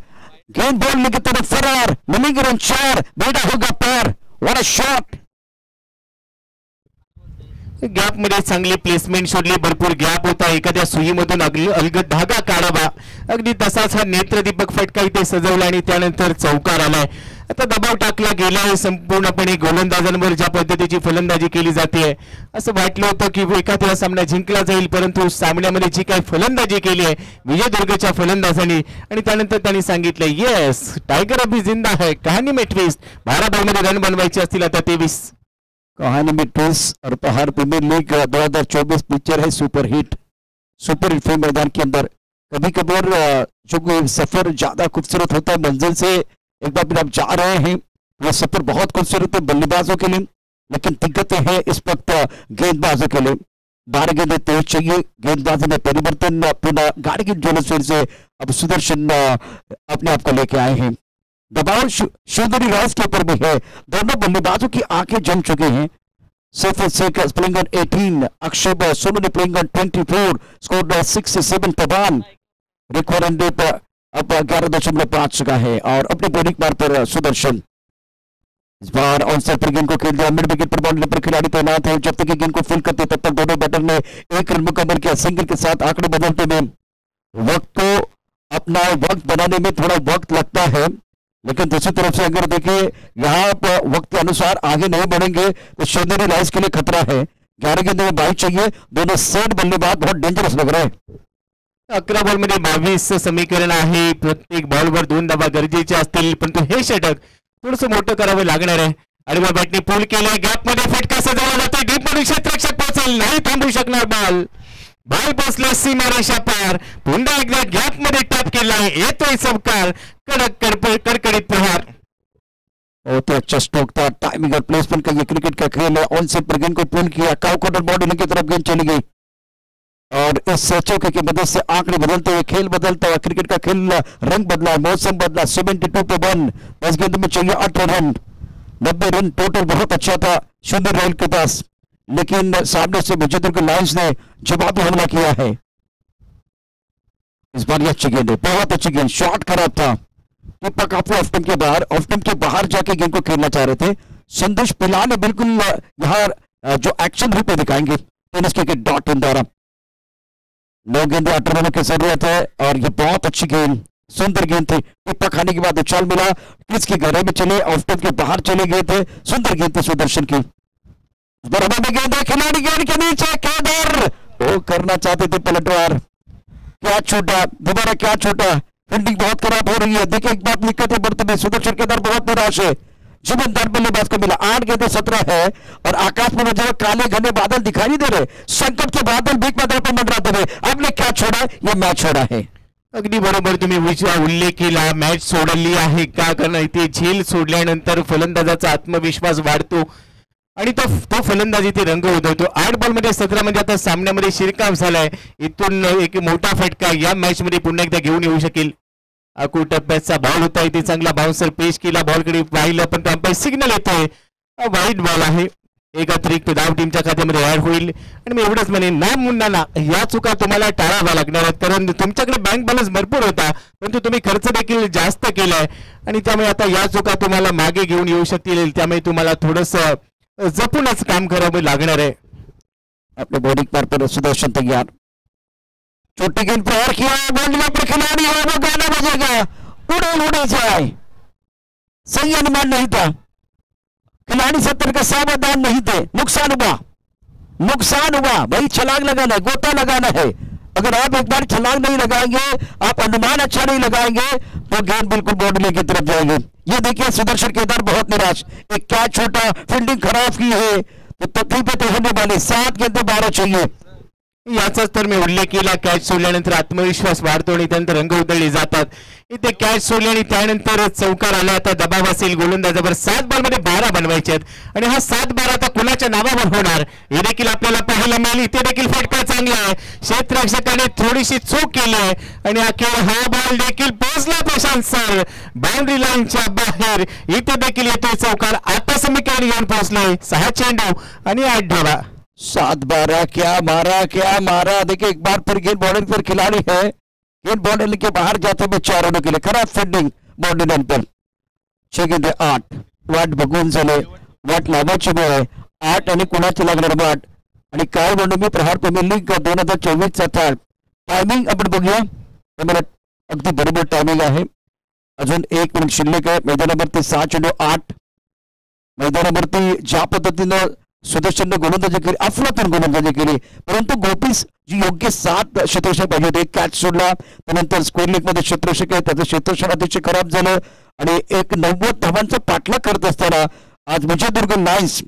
गेंद बॉल की तरफ फरार, मिलेंगे रन 4, बेटा होगा पार। What a shot. गॅप मध्ये चांगली प्लेसमेंट शोधली, भरपूर गॅप होता, एखाद्या सुईमधून अलगद धागा काढावा, अगदी तसाच हा नेत्रदीपक फटका इथे सजवला आणि त्यानंतर चौकार आलाय. आता दबाव टाकला गेलाय संपूर्णपणे गोलंदाजांवर. ज्या पद्धतीची फलंदाजी केली जाते, असं वाटलं होतं की एखादा सामना जिंकला जाईल, परंतु सामन्यामध्ये जी काही फलंदाजी केली आहे विजयदुर्गच्या फलंदाजांनी, आणि त्यानंतर त्यांनी सांगितलं येस टायगर अभी जिंदा है, कहाणी में ट्विस्ट. 12 बॉलमध्ये रन बनवायचे असतील आता 23. कहानी में ट्विस्ट। और पहाड़ प्रीमियर लीग 2024 पिक्चर है सुपर हिट फिल्म मैदान के अंदर। कभी कभार जो सफर ज्यादा खूबसूरत होता है मंजिल से, एक बार फिर आप जा रहे हैं, यह सफर बहुत खूबसूरत है बल्लेबाजों के लिए, लेकिन दिक्कतें हैं इस वक्त गेंदबाजों के लिए। 12 गेंदें तेज चाहिए। गेंदबाजी में परिवर्तन, पुनः गाड़ी की जोन से अब सुदर्शन अपने आप को लेके आए हैं। दबाव शिवधरी रॉयल्स के ऊपर भी है, दोनों बल्लेबाजों की आंखें जम चुके हैं। सैफ शेख प्लेइंग ऑन 18, अक्षय सोनू ने playing on 24, score 67 per 1। Record run rate अब 11.5 चुका है। और अपने बॉलिंग मार पर सुदर्शन इस बार ऑन साइड पर गेंद को खेल दिया। मिड विकेट पर बाउंड्री पर खिलाड़ी तैनात है, जब तक गेंद को फील्ड करते तब तक दोनों बैटर ने 1 रन मुकम्मल किया। सिंगल के साथ आंकड़े बदलते में वक्त को अपना वक्त बनाने में थोड़ा वक्त लगता है, लेकिन दूसरी तरफ से अगर देखिए यहाँ पर वक्त के अनुसार आगे नहीं बढ़ेंगे तो शिवनेरी लाइन्स के लिए खतरा है। 11 गेंदों में 22 चाहिए, दोनों सेट बल्लेबाज बहुत डेंजरस लग रहे हैं। 11 बॉलमध्ये 22 समीकरण आहे, प्रत्येक बॉलवर 2 धावा गरजेचे असतील, परंतु हे षटक थोडंसं मोठं करावं लागणार आहे। आणि बॅटने पूल केले, गॅप मध्ये फटका सजवला जातो, डीप मध्ये क्षेत्ररक्षक पोहोचेल, नाही थांबू शकणार बॉल पोचला सीमारेषा पार, पुन्हा एकदा गॅप मध्ये टॅप केलाय, येतोय चौकार, कडकडीत प्रहार। बहुत अच्छा स्ट्रोक था, टाइमिंग और प्लेसमेंट का ये क्रिकेट का खेल है। ऑन से पर गेंद को पुल किया, काउ कॉटन बॉडी की तरफ गेंद चली गई और इस चौके की मदद से आंकड़े बदलते हुए खेल बदलता हुआ, क्रिकेट का खेल रंग बदला, मौसम बदला। 72 पे 1, 10 गेंदों में चाहिए 18 रन, 90 रन टोटल। बहुत अच्छा था सुंदर रॉयल के पास, लेकिन सामने से विजेंद्र को लायंस ने जवाबी हमला किया है। इस बार ये अच्छी गेंद है, बहुत अच्छी गेंद, शॉट खराब था। टिप्पा काफी ऑफ टाइम के बाहर जाके गेंद को खेलना चाह रहे थे। संदेश पिला ने बिल्कुल यहाँ जो एक्शन रिप्ले दिखाएंगे टेनिस के डॉट इन द्वारा। 9 गेंदें 18 रनों की जरूरत है और ये बहुत अच्छी गेंद, सुंदर गेंद थी। टिप्पा खाने के बाद उछाल मिला, क्रीज के गहरे में चले, ऑफ टाइम के बाहर चले गए थे। सुंदर गेंद थी सुदर्शन की, बराबर में गेंद है, खिलाड़ी गेंद के नीचे, क्या डर, वो करना चाहते थे पलटवार, क्या छोटा, दोबारा क्या छोटा, फील्डिंग बहुत खराब हो रही है। देखिए एक बात दिक्कत है बढ़ते में, सुदर्शन केदार बहुत निराश है। जीवनदार बल्लेबाज को मिला 8 गेंदें 17 है और आकाश में मुझे काले घने बादल दिखाई नहीं दे रहे, संकट के बादल बीच मैदान पर मंडराते हुए। आपने क्या छोड़ा, ये मैच छोड़ा है। अगदी बरोबर तुम्ही उल्लेख केला, मॅच सोडली आहे का, कारण इथे झेल सोडल्यानंतर फलंदाजाचा आत्मविश्वास वाढतो आणि तो फलंदाज इथे रंग उधळतो। 8 बॉलमध्ये 17 म्हणजे आता सामन्यामध्ये शिरकाव झालाय, इथून एक मोठा फटका या मॅच मध्ये पुन्हा एकदा घेऊन येऊ शकेल। अकू टप्प्याचा बॉल होता, इथे चांगला बाउन्सर पेश केला, बॉलकडे पाहिलं पण अंपायर सिग्नल येतोय, वाईट बॉल आहे, एक अतिरिक्त धाव टीमच्या खात्यामध्ये ऍड होईल। आणि मी एवढंच म्हणेन, ना मुन्ना ना, या चुका तुम्हाला टाळाव्या लागणार आहेत, कारण तुमच्याकडे बँक बॅलन्स भरपूर होता परंतु तुम्ही खर्च देखील जास्त केलाय आणि त्यामुळे आता या चुका तुम्हाला मागे घेऊन येऊ शकतील, त्यामुळे तुम्हाला थोडस जपूनच काम करावं लागणार आहे। अपने बॉलिंग पर सुदर्शन तैयार, छोटी गेंद प्रहार किया, बॉलिंग पर खिलाड़ी है, वो गाना बजेगा, उड़े जाए, सही अनुमान नहीं था, खिलाड़ी 70 का सावधान नहीं थे, नुकसान हुआ भाई। छलांग लगाना है, गोता लगाना है, अगर आप एक बार छलांग नहीं लगाएंगे, आप अनुमान अच्छा नहीं लगाएंगे तो गेंद बिल्कुल बॉडी की तरफ जाएगी। ये देखिए सुदर्शन केदार बहुत निराश, एक कैच छोटा, फील्डिंग खराब की है तो तकलीफें तो होने वाली। 7 गेंदें 12 चाहिए, याचाच तर मी उल्लेख केला, कॅच सोडल्यानंतर आत्मविश्वास वाढतो आणि त्यानंतर रंग उधळले जातात। इथे कॅच सोडली आणि त्यानंतर चौकार आला, आता दबाव असेल गोलंदाजावर। 7 बॉलमध्ये 12 बनवायचे आहेत आणि हा 7-12 आता कुणाच्या नावावर होणार हे देखील आपल्याला पाहायला मिळेल। इथे देखील फटका चांगला आहे, क्षेत्ररक्षकाने थोडीशी चूक केली आहे आणि अखेर हा बॉल देखील पोहोचला प्रशांत सर बाउंड्री लाईनच्या बाहेर, इथे देखील येतोय चौकार। आता समीकरण येऊन पोहोचलोय, 6 चेंडू आणि 8 धावा। 7-12 क्या मारा। देखिए एक बार फिर गेंद बॉर्डर पर खिलाड़ी है, गेंद बॉर्डर के बाहर जाते हुए 4 रनों के लिए खराब फील्डिंग बॉर्डर पर। 6 गेंदे 8, वाट बघून झाले, वाट लावायची आहे 8 आणि कुणाची लागणार वाट। आणि काय म्हणून मी प्रहार प्रीमियर लीग 2024 चा टायमिंग आपण बघूया, मला अगदी बरोबर टायमिंग आहे। अजून 1 मिनिट शिल्लक आहे। मैदानावरती 6 चेंडू 8, मैदानावरती ज्या पद्धतीनं सुदर्शनने गोलंदाजी केली, अफलातून गोलंदाजी केली, परंतु गोपीस जी योग्य 7 क्षेत्ररक्षक पाहिजे होते, कॅच सोडला, त्यानंतर स्क्वेअर लेग मध्ये क्षेत्ररक्षक आहे, त्याचं क्षेत्ररक्षण अतिशय खराब झालं आणि एक 90 धावांचा पाठलाग करत असताना आज विजयदुर्ग लायन्स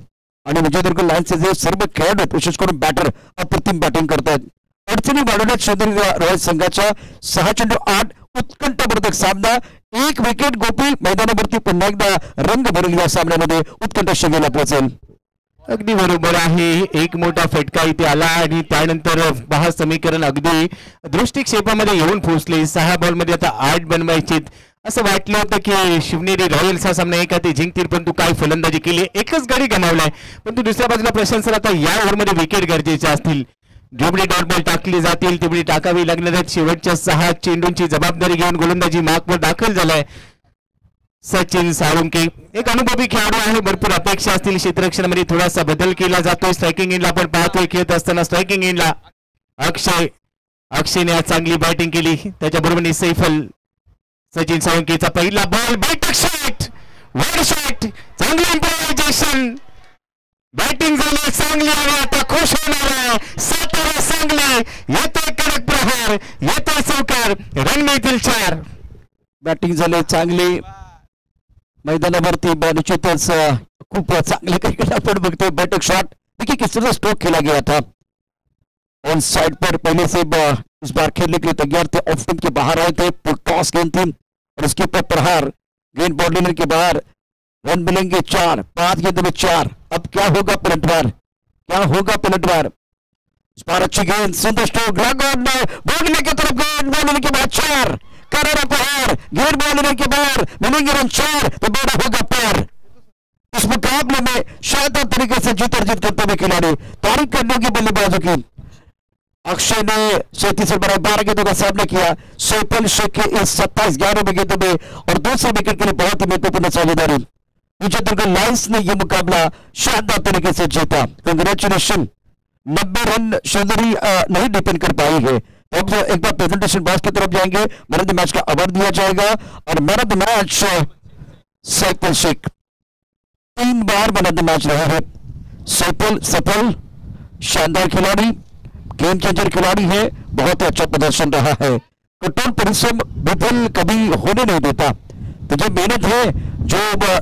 आणि विजयदुर्ग लायन्सचे जे सर्व खेळाडू आहेत, विशेष करून बॅटर अप्रतिम बॅटिंग करतायत। अडचणी वाढवण्यात शिवनेरी रॉयल संघाच्या 6 चेंडू 8 उत्कंठावर्धक सामना, 1 विकेट गोपी मैदानावरती पुन्हा एकदा रंग भरेल या सामन्यामध्ये, उत्कंठ शिगेला पोहोचेल। अगदी बरोबर आहे, एक मोठा फटका इथे आला आणि त्यानंतर 10 समीकरण अगदी दृष्टिक्षेपामध्ये येऊन पोहोचले। 6 बॉलमध्ये आता 8 बनवायचे, असं वाटलं होतं की शिवनेरी रॉयल्स हा सामना एका ते जिंकतील, परंतु काय फलंदाजी केली, एकच गडी गमावलाय। परंतु दुसऱ्या बाजूला प्रशांत सर आता या ओव्हरमध्ये विकेट गरजेचे असतील, जेवढे डॉट बॉल टाकले जातील तेवढी टाकावी लागणार आहेत। शेवटच्या 6 चेंडूंची जबाबदारी घेऊन गोलंदाजी मार्कवर दाखल झालाय सचिन साळुंके, एक अनुभवी खेळाडू आहे, भरपूर अपेक्षा असतील। क्षेत्ररक्षणामध्ये थोडासा बदल केला जातोय, स्ट्रायकिंग एंडला आपण पाहतोय खेळत असताना स्ट्रायकिंग एंडला अक्षयने आज चांगली बॅटिंग केली, त्याच्याबरोबर सैफल सचिन सावंतचा पहिला बॉल बैठक शॉट वन शॉट चांगलं इम्प्रोव्हायझेशन बॅटिंग झाली चांगली आणि आता खुश होणार आहे सातारा सांगली येतोय कडक प्रहार येतोय चौकार रन मिळतील 4 बॅटिंग झाली चांगली मैदानावरती निश्चितच खूप चांगले क्रिकेट आपण बघतोय बैठक शॉट देखिए किस तरह स्ट्रोक खेला गया था ऑन साइड पर पहले से इस बार खेलने के लिए तैयार थे ऑफ स्टंप के बाहर आए थे टॉस गेंद थी और उसके ऊपर प्रहार गेंद बॉडी लाइन के बाहर रन मिलेंगे 4 5 गेंदों में 4 अब क्या होगा पलटवार इस बार अच्छी गेंद सुंदर स्ट्रोक बॉडी की तरफ गेंद बॉडी के बाद 4 करारा प्रहार गेंद बॉडी के बाहर मिलेंगे रन 4 तो बड़ा होगा पार इस मुकाबले में शानदार तरीके से जीत अर्जित करते हुए खिलाड़ी तारीफ करने की बल्लेबाजों की अक्षय ने 37 पर 12 गेंदों का सामना किया सैफुल शेख के इस 27-11 गेंदों में और दूसरे विकेट के लिए बहुत ही महत्वपूर्ण साझेदारी विजय दुर्ग लायंस ने यह मुकाबला शानदार तरीके से जीता कंग्रेचुलेशन 90 रन शेजरी नहीं डिपेंड कर पाई है तो अब एक बार प्रेजेंटेशन बॉक्स की तरफ जाएंगे मैन ऑफ द मैच का अवार्ड दिया जाएगा और man of the match Saiful Shaikh 3 बार मैन ऑफ द मैच रहा है सैफुल सफल शानदार खिलाड़ी गेम चेंजर खिलाड़ी है बहुत अच्छा प्रदर्शन रहा है कठोर परिश्रम विफल कभी होने नहीं देता तो जो मेहनत है जो